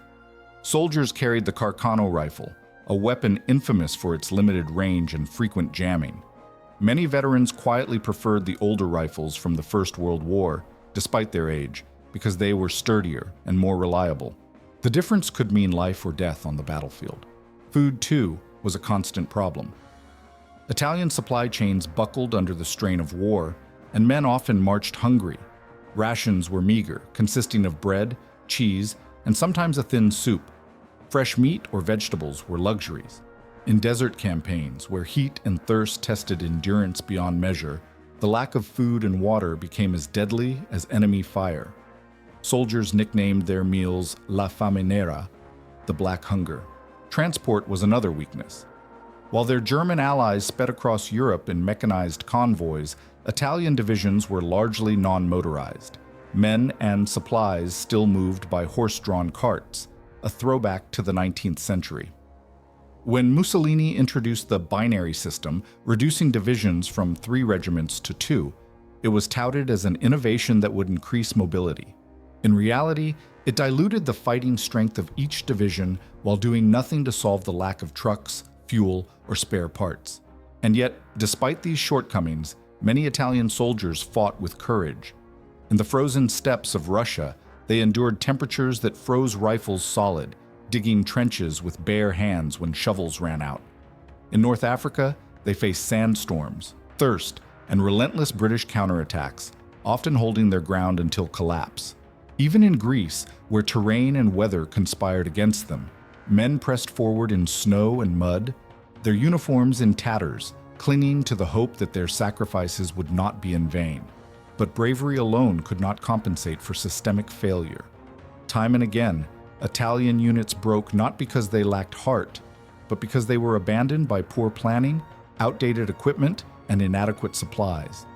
Soldiers carried the Carcano rifle, a weapon infamous for its limited range and frequent jamming. Many veterans quietly preferred the older rifles from the First World War, despite their age, because they were sturdier and more reliable. The difference could mean life or death on the battlefield. Food, too, was a constant problem. Italian supply chains buckled under the strain of war, and men often marched hungry. Rations were meager, consisting of bread, cheese, and sometimes a thin soup. Fresh meat or vegetables were luxuries. In desert campaigns, where heat and thirst tested endurance beyond measure, the lack of food and water became as deadly as enemy fire. Soldiers nicknamed their meals La Fame Nera, the Black Hunger. Transport was another weakness. While their German allies sped across Europe in mechanized convoys, Italian divisions were largely non-motorized. Men and supplies still moved by horse-drawn carts, a throwback to the 19th century. When Mussolini introduced the binary system, reducing divisions from 3 regiments to 2, it was touted as an innovation that would increase mobility. In reality, it diluted the fighting strength of each division while doing nothing to solve the lack of trucks, fuel, or spare parts. And yet, despite these shortcomings, many Italian soldiers fought with courage. In the frozen steppes of Russia, they endured temperatures that froze rifles solid, digging trenches with bare hands when shovels ran out. In North Africa, they faced sandstorms, thirst, and relentless British counterattacks, often holding their ground until collapse. Even in Greece, where terrain and weather conspired against them, men pressed forward in snow and mud, their uniforms in tatters, clinging to the hope that their sacrifices would not be in vain. But bravery alone could not compensate for systemic failure. Time and again, Italian units broke not because they lacked heart, but because they were abandoned by poor planning, outdated equipment, and inadequate supplies.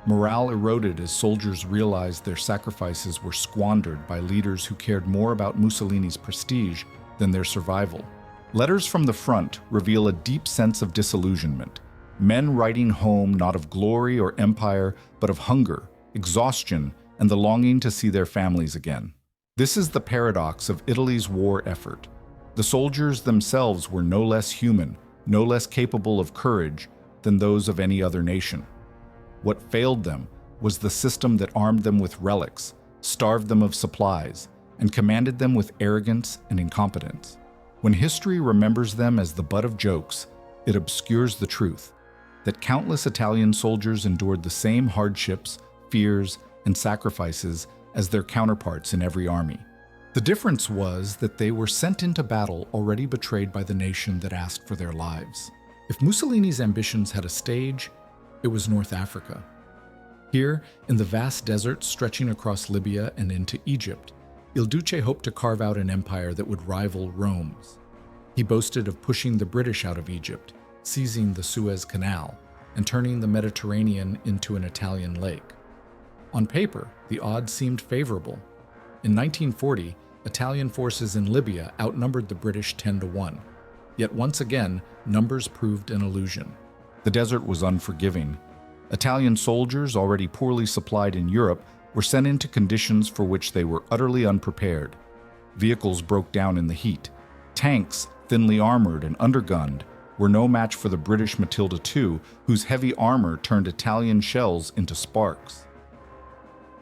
Morale eroded as soldiers realized their sacrifices were squandered by leaders who cared more about Mussolini's prestige than their survival. Letters from the front reveal a deep sense of disillusionment, men writing home not of glory or empire, but of hunger, exhaustion, and the longing to see their families again. This is the paradox of Italy's war effort. The soldiers themselves were no less human, no less capable of courage than those of any other nation. What failed them was the system that armed them with relics, starved them of supplies, and commanded them with arrogance and incompetence. When history remembers them as the butt of jokes, it obscures the truth that countless Italian soldiers endured the same hardships, fears, and sacrifices as their counterparts in every army. The difference was that they were sent into battle already betrayed by the nation that asked for their lives. If Mussolini's ambitions had a stage, it was North Africa. Here, in the vast desert stretching across Libya and into Egypt, Il Duce hoped to carve out an empire that would rival Rome's. He boasted of pushing the British out of Egypt, seizing the Suez Canal, and turning the Mediterranean into an Italian lake. On paper, the odds seemed favorable. In 1940, Italian forces in Libya outnumbered the British 10-1. Yet once again, numbers proved an illusion. The desert was unforgiving. Italian soldiers, already poorly supplied in Europe, were sent into conditions for which they were utterly unprepared. Vehicles broke down in the heat. Tanks, thinly armored and undergunned, were no match for the British Matilda II, whose heavy armor turned Italian shells into sparks.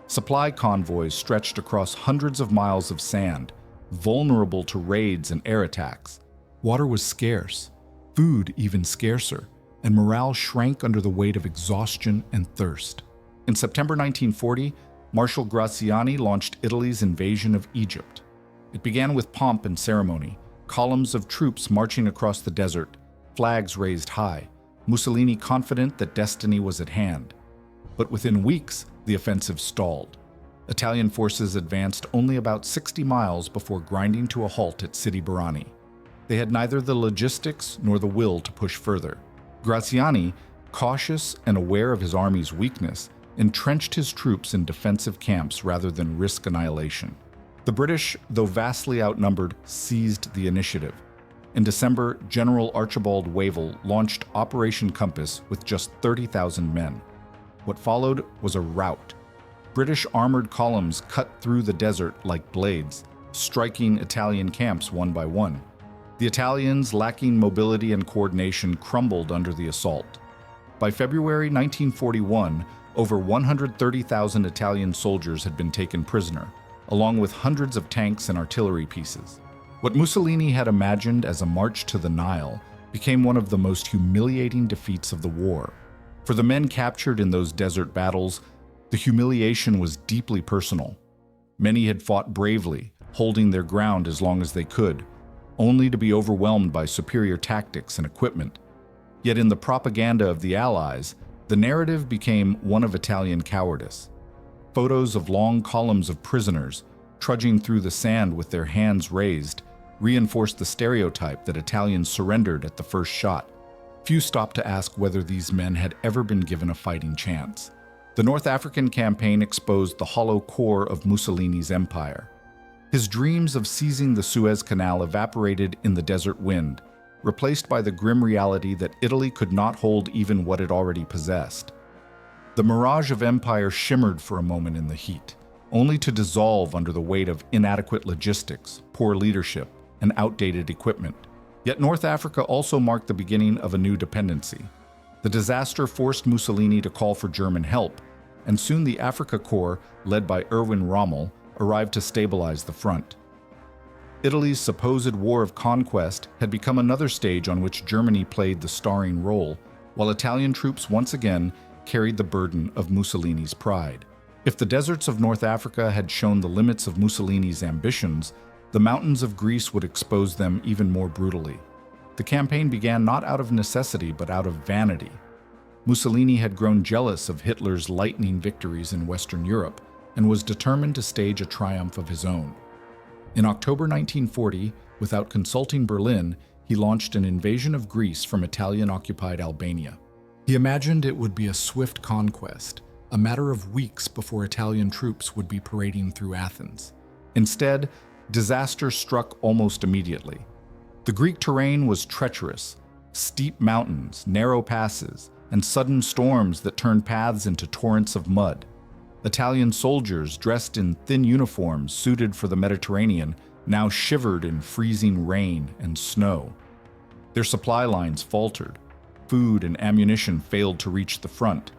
Supply convoys stretched across hundreds of miles of sand, vulnerable to raids and air attacks. Water was scarce, food even scarcer, and morale shrank under the weight of exhaustion and thirst. In September 1940, Marshal Graziani launched Italy's invasion of Egypt. It began with pomp and ceremony, columns of troops marching across the desert, flags raised high, Mussolini confident that destiny was at hand. But within weeks, the offensive stalled. Italian forces advanced only about 60 miles before grinding to a halt at Sidi Barrani. They had neither the logistics nor the will to push further. Graziani, cautious and aware of his army's weakness, entrenched his troops in defensive camps rather than risk annihilation. The British, though vastly outnumbered, seized the initiative. In December, General Archibald Wavell launched Operation Compass with just 30,000 men. What followed was a rout. British armored columns cut through the desert like blades, striking Italian camps one by one. The Italians, lacking mobility and coordination, crumbled under the assault. By February 1941, over 130,000 Italian soldiers had been taken prisoner, along with hundreds of tanks and artillery pieces. What Mussolini had imagined as a march to the Nile became one of the most humiliating defeats of the war. For the men captured in those desert battles, the humiliation was deeply personal. Many had fought bravely, holding their ground as long as they could, only to be overwhelmed by superior tactics and equipment. Yet in the propaganda of the Allies, the narrative became one of Italian cowardice. Photos of long columns of prisoners, trudging through the sand with their hands raised, reinforced the stereotype that Italians surrendered at the first shot. Few stopped to ask whether these men had ever been given a fighting chance. The North African campaign exposed the hollow core of Mussolini's empire. His dreams of seizing the Suez Canal evaporated in the desert wind, replaced by the grim reality that Italy could not hold even what it already possessed. The mirage of empire shimmered for a moment in the heat, only to dissolve under the weight of inadequate logistics, poor leadership, and outdated equipment. Yet North Africa also marked the beginning of a new dependency. The disaster forced Mussolini to call for German help, and soon the Africa Corps, led by Erwin Rommel, arrived to stabilize the front. Italy's supposed war of conquest had become another stage on which Germany played the starring role, while Italian troops once again carried the burden of Mussolini's pride. If the deserts of North Africa had shown the limits of Mussolini's ambitions, the mountains of Greece would expose them even more brutally. The campaign began not out of necessity but out of vanity. Mussolini had grown jealous of Hitler's lightning victories in Western Europe and was determined to stage a triumph of his own. In October 1940, without consulting Berlin, he launched an invasion of Greece from Italian-occupied Albania. He imagined it would be a swift conquest, a matter of weeks before Italian troops would be parading through Athens. Instead, disaster struck almost immediately. The Greek terrain was treacherous, steep mountains, narrow passes, and sudden storms that turned paths into torrents of mud. Italian soldiers dressed in thin uniforms suited for the Mediterranean now shivered in freezing rain and snow. Their supply lines faltered. Food and ammunition failed to reach the front.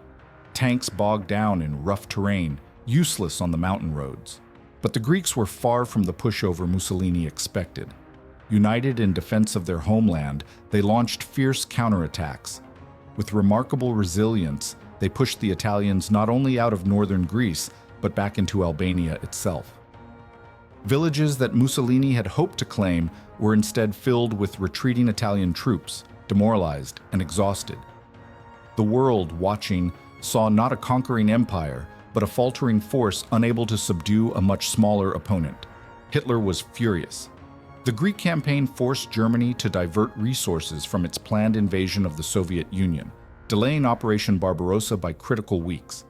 Tanks bogged down in rough terrain, useless on the mountain roads. But the Greeks were far from the pushover Mussolini expected. United in defense of their homeland, they launched fierce counterattacks. With remarkable resilience, they pushed the Italians not only out of northern Greece, but back into Albania itself. Villages that Mussolini had hoped to claim were instead filled with retreating Italian troops, demoralized and exhausted. The world, watching, saw not a conquering empire, but a faltering force unable to subdue a much smaller opponent. Hitler was furious. The Greek campaign forced Germany to divert resources from its planned invasion of the Soviet Union, delaying Operation Barbarossa by critical weeks.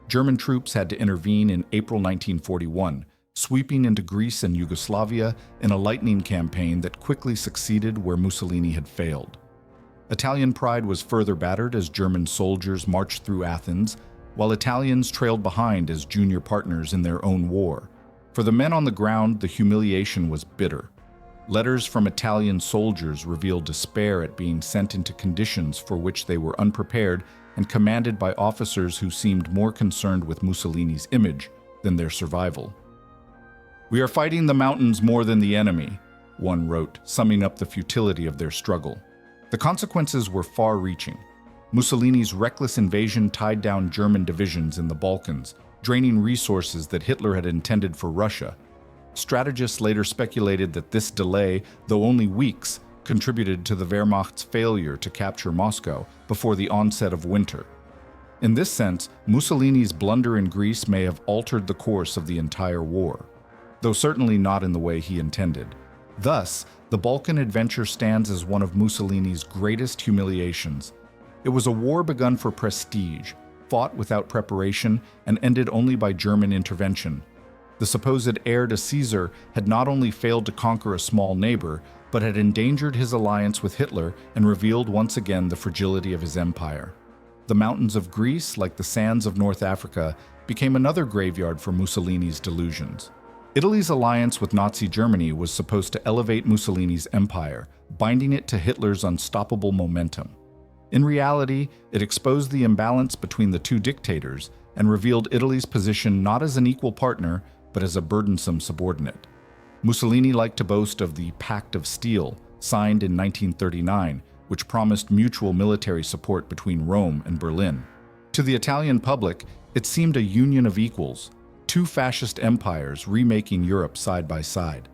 German troops had to intervene in April 1941, sweeping into Greece and Yugoslavia in a lightning campaign that quickly succeeded where Mussolini had failed. Italian pride was further battered as German soldiers marched through Athens, while Italians trailed behind as junior partners in their own war. For the men on the ground, the humiliation was bitter. Letters from Italian soldiers revealed despair at being sent into conditions for which they were unprepared and commanded by officers who seemed more concerned with Mussolini's image than their survival. "We are fighting the mountains more than the enemy," one wrote, summing up the futility of their struggle. The consequences were far-reaching. Mussolini's reckless invasion tied down German divisions in the Balkans, draining resources that Hitler had intended for Russia. Strategists later speculated that this delay, though only weeks, contributed to the Wehrmacht's failure to capture Moscow before the onset of winter. In this sense, Mussolini's blunder in Greece may have altered the course of the entire war, though certainly not in the way he intended. Thus, the Balkan adventure stands as one of Mussolini's greatest humiliations. It was a war begun for prestige, fought without preparation, and ended only by German intervention. The supposed heir to Caesar had not only failed to conquer a small neighbor, but had endangered his alliance with Hitler and revealed once again the fragility of his empire. The mountains of Greece, like the sands of North Africa, became another graveyard for Mussolini's delusions. Italy's alliance with Nazi Germany was supposed to elevate Mussolini's empire, binding it to Hitler's unstoppable momentum. In reality, it exposed the imbalance between the two dictators and revealed Italy's position not as an equal partner, but as a burdensome subordinate. Mussolini liked to boast of the Pact of Steel, signed in 1939, which promised mutual military support between Rome and Berlin. To the Italian public, it seemed a union of equals, two fascist empires remaking Europe side by side.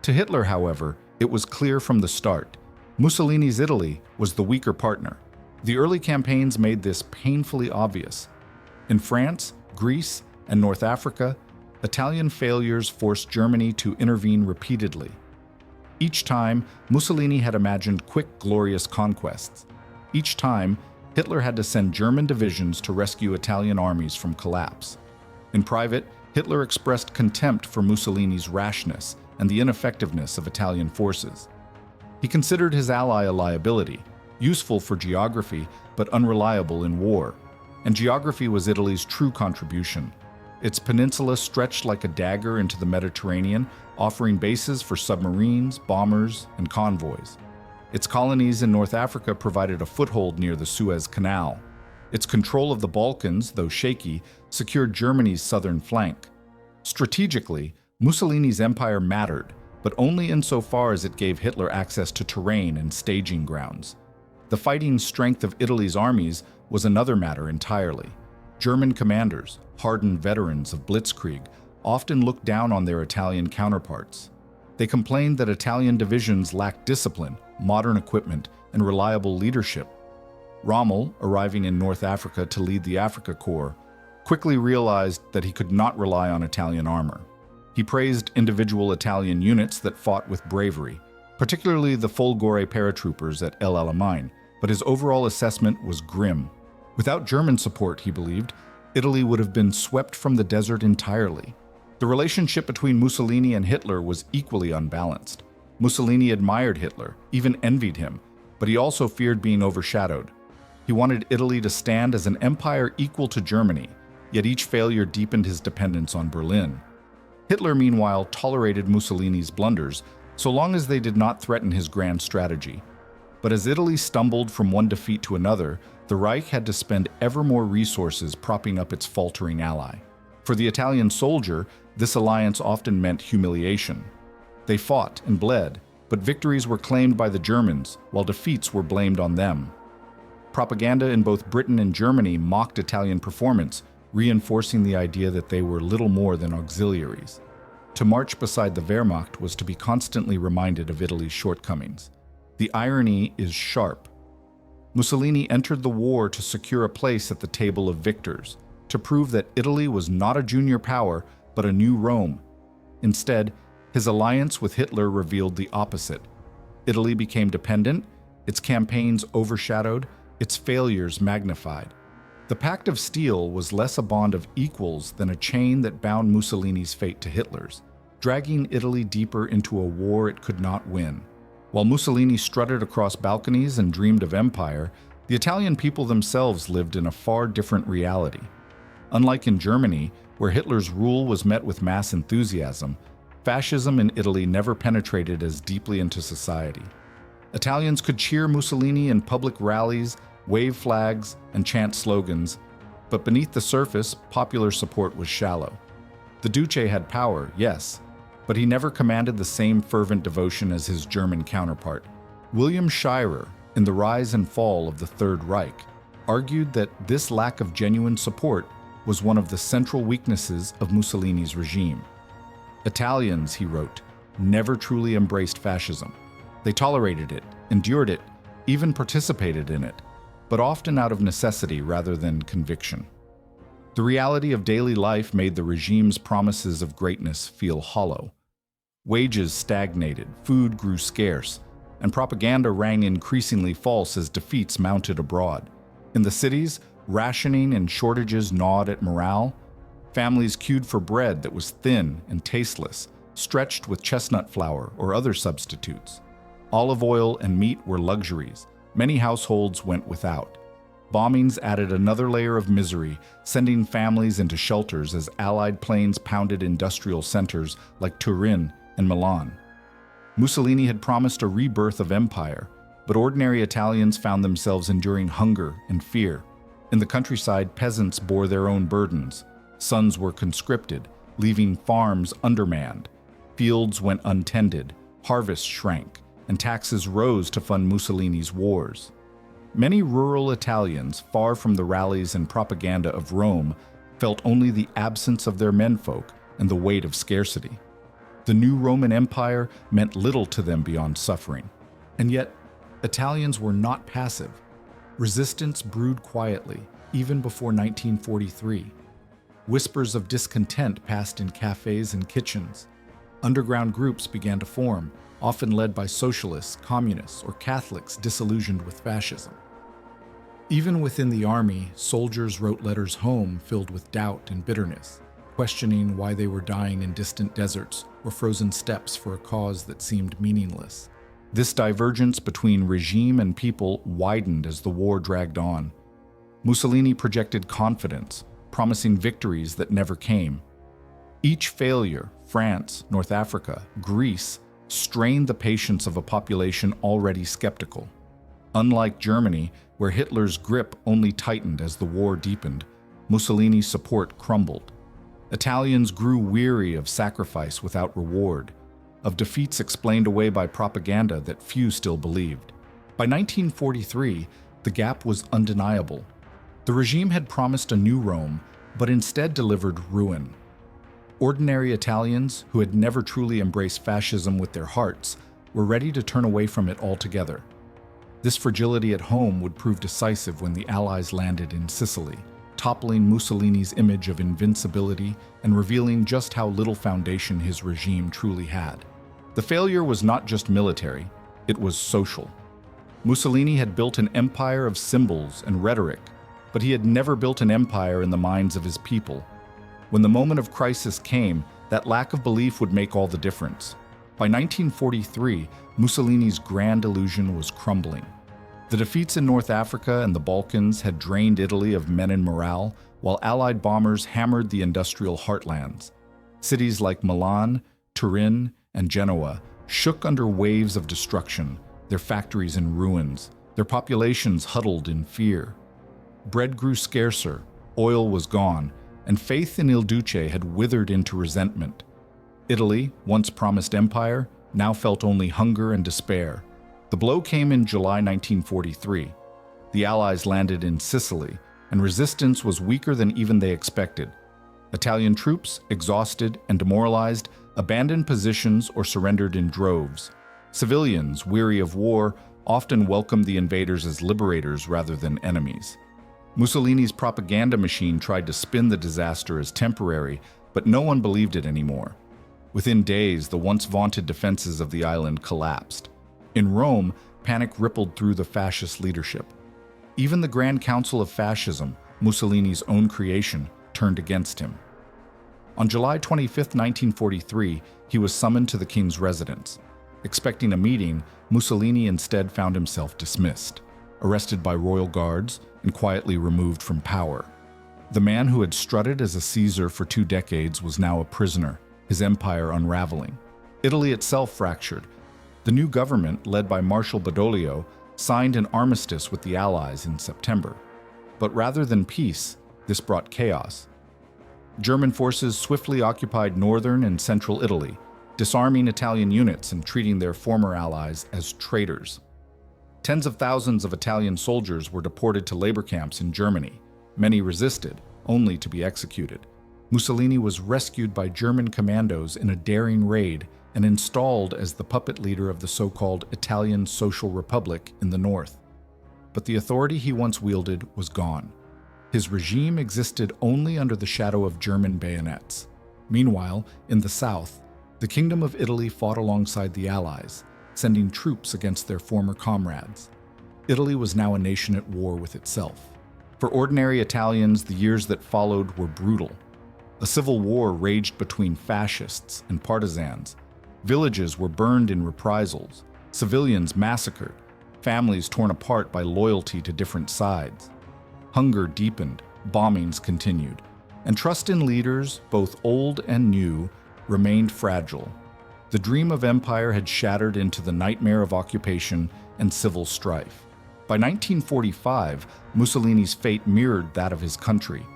To Hitler, however, it was clear from the start. Mussolini's Italy was the weaker partner. The early campaigns made this painfully obvious. In France, Greece, and North Africa, Italian failures forced Germany to intervene repeatedly. Each time, Mussolini had imagined quick, glorious conquests. Each time, Hitler had to send German divisions to rescue Italian armies from collapse. In private, Hitler expressed contempt for Mussolini's rashness and the ineffectiveness of Italian forces. He considered his ally a liability, useful for geography, but unreliable in war. And geography was Italy's true contribution. Its peninsula stretched like a dagger into the Mediterranean, offering bases for submarines, bombers, and convoys. Its colonies in North Africa provided a foothold near the Suez Canal. Its control of the Balkans, though shaky, secured Germany's southern flank. Strategically, Mussolini's empire mattered, but only insofar as it gave Hitler access to terrain and staging grounds. The fighting strength of Italy's armies was another matter entirely. German commanders, hardened veterans of blitzkrieg, often looked down on their Italian counterparts. They complained that Italian divisions lacked discipline, modern equipment, and reliable leadership. Rommel, arriving in North Africa to lead the Africa Corps, quickly realized that he could not rely on Italian armor. He praised individual Italian units that fought with bravery, particularly the Folgore paratroopers at El Alamein, but his overall assessment was grim. Without German support, he believed, Italy would have been swept from the desert entirely. The relationship between Mussolini and Hitler was equally unbalanced. Mussolini admired Hitler, even envied him, but he also feared being overshadowed. He wanted Italy to stand as an empire equal to Germany, yet each failure deepened his dependence on Berlin. Hitler, meanwhile, tolerated Mussolini's blunders, so long as they did not threaten his grand strategy. But as Italy stumbled from one defeat to another, the Reich had to spend ever more resources propping up its faltering ally. For the Italian soldier, this alliance often meant humiliation. They fought and bled, but victories were claimed by the Germans, while defeats were blamed on them. Propaganda in both Britain and Germany mocked Italian performance, reinforcing the idea that they were little more than auxiliaries. To march beside the Wehrmacht was to be constantly reminded of Italy's shortcomings. The irony is sharp. Mussolini entered the war to secure a place at the table of victors, to prove that Italy was not a junior power, but a new Rome. Instead, his alliance with Hitler revealed the opposite. Italy became dependent, its campaigns overshadowed, its failures magnified. The Pact of Steel was less a bond of equals than a chain that bound Mussolini's fate to Hitler's, dragging Italy deeper into a war it could not win. While Mussolini strutted across balconies and dreamed of empire, the Italian people themselves lived in a far different reality. Unlike in Germany, where Hitler's rule was met with mass enthusiasm, fascism in Italy never penetrated as deeply into society. Italians could cheer Mussolini in public rallies, wave flags, and chant slogans, but beneath the surface, popular support was shallow. The Duce had power, yes, but he never commanded the same fervent devotion as his German counterpart. William Shirer, in The Rise and Fall of the Third Reich, argued that this lack of genuine support was one of the central weaknesses of Mussolini's regime. Italians, he wrote, never truly embraced fascism. They tolerated it, endured it, even participated in it, but often out of necessity rather than conviction. The reality of daily life made the regime's promises of greatness feel hollow. Wages stagnated, food grew scarce, and propaganda rang increasingly false as defeats mounted abroad. In the cities, rationing and shortages gnawed at morale. Families queued for bread that was thin and tasteless, stretched with chestnut flour or other substitutes. Olive oil and meat were luxuries. Many households went without. Bombings added another layer of misery, sending families into shelters as Allied planes pounded industrial centers like Turin and Milan. Mussolini had promised a rebirth of empire, but ordinary Italians found themselves enduring hunger and fear. In the countryside, peasants bore their own burdens. Sons were conscripted, leaving farms undermanned. Fields went untended, harvests shrank, and taxes rose to fund Mussolini's wars. Many rural Italians, far from the rallies and propaganda of Rome, felt only the absence of their menfolk and the weight of scarcity. The new Roman Empire meant little to them beyond suffering. And yet, Italians were not passive. Resistance brewed quietly, even before 1943. Whispers of discontent passed in cafes and kitchens. Underground groups began to form, often led by socialists, communists, or Catholics disillusioned with fascism. Even within the army, soldiers wrote letters home filled with doubt and bitterness, questioning why they were dying in distant deserts or frozen steppes for a cause that seemed meaningless. This divergence between regime and people widened as the war dragged on. Mussolini projected confidence, promising victories that never came. Each failure, France, North Africa, Greece, strained the patience of a population already skeptical. Unlike Germany, where Hitler's grip only tightened as the war deepened, Mussolini's support crumbled. Italians grew weary of sacrifice without reward, of defeats explained away by propaganda that few still believed. By 1943, the gap was undeniable. The regime had promised a new Rome, but instead delivered ruin. Ordinary Italians, who had never truly embraced fascism with their hearts, were ready to turn away from it altogether. This fragility at home would prove decisive when the Allies landed in Sicily, toppling Mussolini's image of invincibility and revealing just how little foundation his regime truly had. The failure was not just military, it was social. Mussolini had built an empire of symbols and rhetoric, but he had never built an empire in the minds of his people. When the moment of crisis came, that lack of belief would make all the difference. By 1943, Mussolini's grand illusion was crumbling. The defeats in North Africa and the Balkans had drained Italy of men and morale, while Allied bombers hammered the industrial heartlands. Cities like Milan, Turin, and Genoa shook under waves of destruction, their factories in ruins, their populations huddled in fear. Bread grew scarcer, oil was gone, and faith in Il Duce had withered into resentment. Italy, once promised empire, now felt only hunger and despair. The blow came in July 1943. The Allies landed in Sicily, and resistance was weaker than even they expected. Italian troops, exhausted and demoralized, abandoned positions or surrendered in droves. Civilians, weary of war, often welcomed the invaders as liberators rather than enemies. Mussolini's propaganda machine tried to spin the disaster as temporary, but no one believed it anymore. Within days, the once vaunted defenses of the island collapsed. In Rome, panic rippled through the fascist leadership. Even the Grand Council of Fascism, Mussolini's own creation, turned against him. On July 25, 1943, he was summoned to the king's residence. Expecting a meeting, Mussolini instead found himself dismissed, arrested by royal guards, and quietly removed from power. The man who had strutted as a Caesar for 2 decades was now a prisoner, his empire unraveling. Italy itself fractured. The new government, led by Marshal Badoglio, signed an armistice with the Allies in September. But rather than peace, this brought chaos. German forces swiftly occupied northern and central Italy, disarming Italian units and treating their former allies as traitors. Tens of thousands of Italian soldiers were deported to labor camps in Germany. Many resisted, only to be executed. Mussolini was rescued by German commandos in a daring raid and installed as the puppet leader of the so-called Italian Social Republic in the north. But the authority he once wielded was gone. His regime existed only under the shadow of German bayonets. Meanwhile, in the south, the Kingdom of Italy fought alongside the Allies, sending troops against their former comrades. Italy was now a nation at war with itself. For ordinary Italians, the years that followed were brutal. A civil war raged between fascists and partisans. Villages were burned in reprisals, civilians massacred, families torn apart by loyalty to different sides. Hunger deepened, bombings continued, and trust in leaders, both old and new, remained fragile. The dream of empire had shattered into the nightmare of occupation and civil strife. By 1945, Mussolini's fate mirrored that of his country.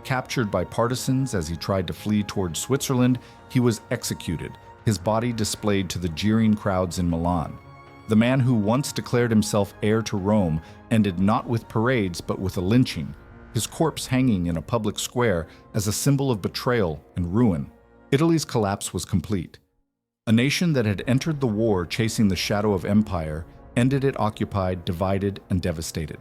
Captured by partisans as he tried to flee toward Switzerland, he was executed, his body displayed to the jeering crowds in Milan. The man who once declared himself heir to Rome ended not with parades but with a lynching, his corpse hanging in a public square as a symbol of betrayal and ruin. Italy's collapse was complete. A nation that had entered the war chasing the shadow of empire ended it occupied, divided, and devastated.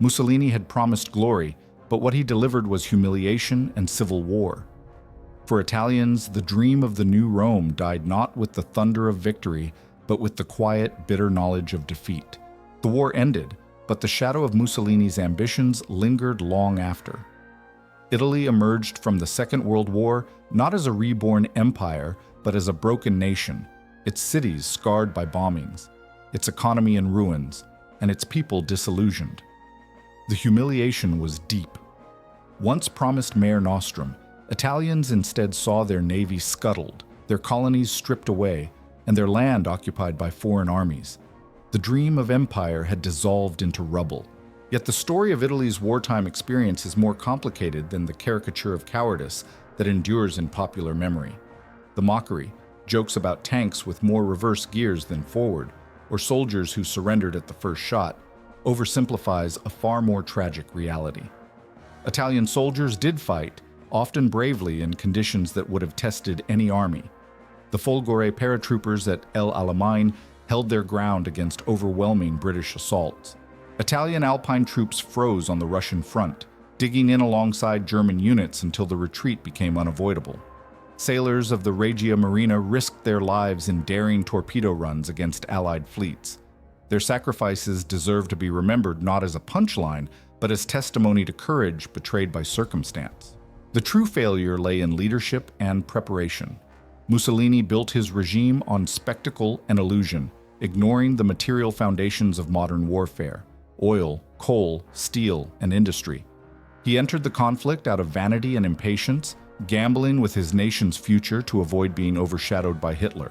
Mussolini had promised glory, but what he delivered was humiliation and civil war. For Italians, the dream of the new Rome died not with the thunder of victory, but with the quiet, bitter knowledge of defeat. The war ended, but the shadow of Mussolini's ambitions lingered long after. Italy emerged from the Second World War not as a reborn empire, but as a broken nation, its cities scarred by bombings, its economy in ruins, and its people disillusioned. The humiliation was deep. Once promised Mare Nostrum, Italians instead saw their navy scuttled, their colonies stripped away, and their land occupied by foreign armies. The dream of empire had dissolved into rubble. Yet the story of Italy's wartime experience is more complicated than the caricature of cowardice that endures in popular memory. The mockery, jokes about tanks with more reverse gears than forward, or soldiers who surrendered at the first shot, oversimplifies a far more tragic reality. Italian soldiers did fight, often bravely in conditions that would have tested any army. The Folgore paratroopers at El Alamein held their ground against overwhelming British assaults. Italian Alpine troops froze on the Russian front, digging in alongside German units until the retreat became unavoidable. Sailors of the Regia Marina risked their lives in daring torpedo runs against Allied fleets. Their sacrifices deserve to be remembered not as a punchline, but as testimony to courage betrayed by circumstance. The true failure lay in leadership and preparation. Mussolini built his regime on spectacle and illusion, ignoring the material foundations of modern warfare: oil, coal, steel, and industry. He entered the conflict out of vanity and impatience, gambling with his nation's future to avoid being overshadowed by Hitler.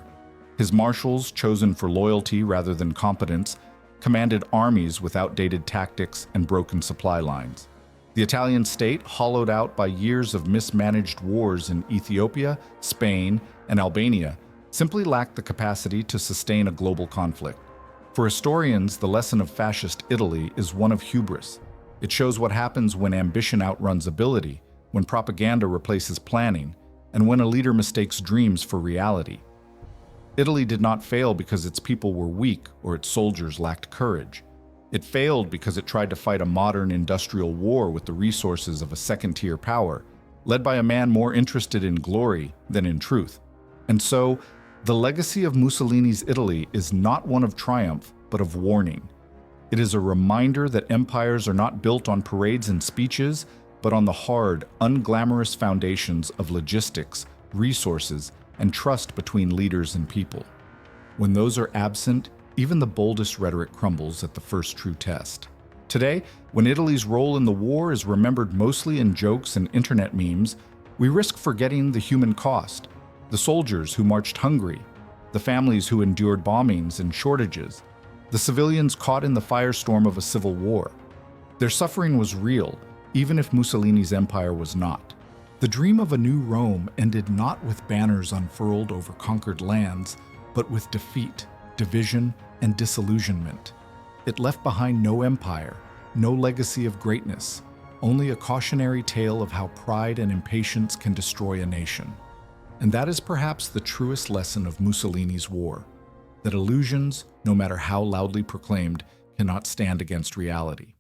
His marshals, chosen for loyalty rather than competence, commanded armies with outdated tactics and broken supply lines. The Italian state, hollowed out by years of mismanaged wars in Ethiopia, Spain, and Albania, simply lacked the capacity to sustain a global conflict. For historians, the lesson of fascist Italy is one of hubris. It shows what happens when ambition outruns ability, when propaganda replaces planning, and when a leader mistakes dreams for reality. Italy did not fail because its people were weak or its soldiers lacked courage. It failed because it tried to fight a modern industrial war with the resources of a second-tier power, led by a man more interested in glory than in truth. And so, the legacy of Mussolini's Italy is not one of triumph, but of warning. It is a reminder that empires are not built on parades and speeches, but on the hard, unglamorous foundations of logistics, resources, and trust between leaders and people. When those are absent, even the boldest rhetoric crumbles at the first true test. Today, when Italy's role in the war is remembered mostly in jokes and internet memes, we risk forgetting the human cost: the soldiers who marched hungry, the families who endured bombings and shortages, the civilians caught in the firestorm of a civil war. Their suffering was real, even if Mussolini's empire was not. The dream of a new Rome ended not with banners unfurled over conquered lands, but with defeat, division, and disillusionment. It left behind no empire, no legacy of greatness, only a cautionary tale of how pride and impatience can destroy a nation. And that is perhaps the truest lesson of Mussolini's war: that illusions, no matter how loudly proclaimed, cannot stand against reality.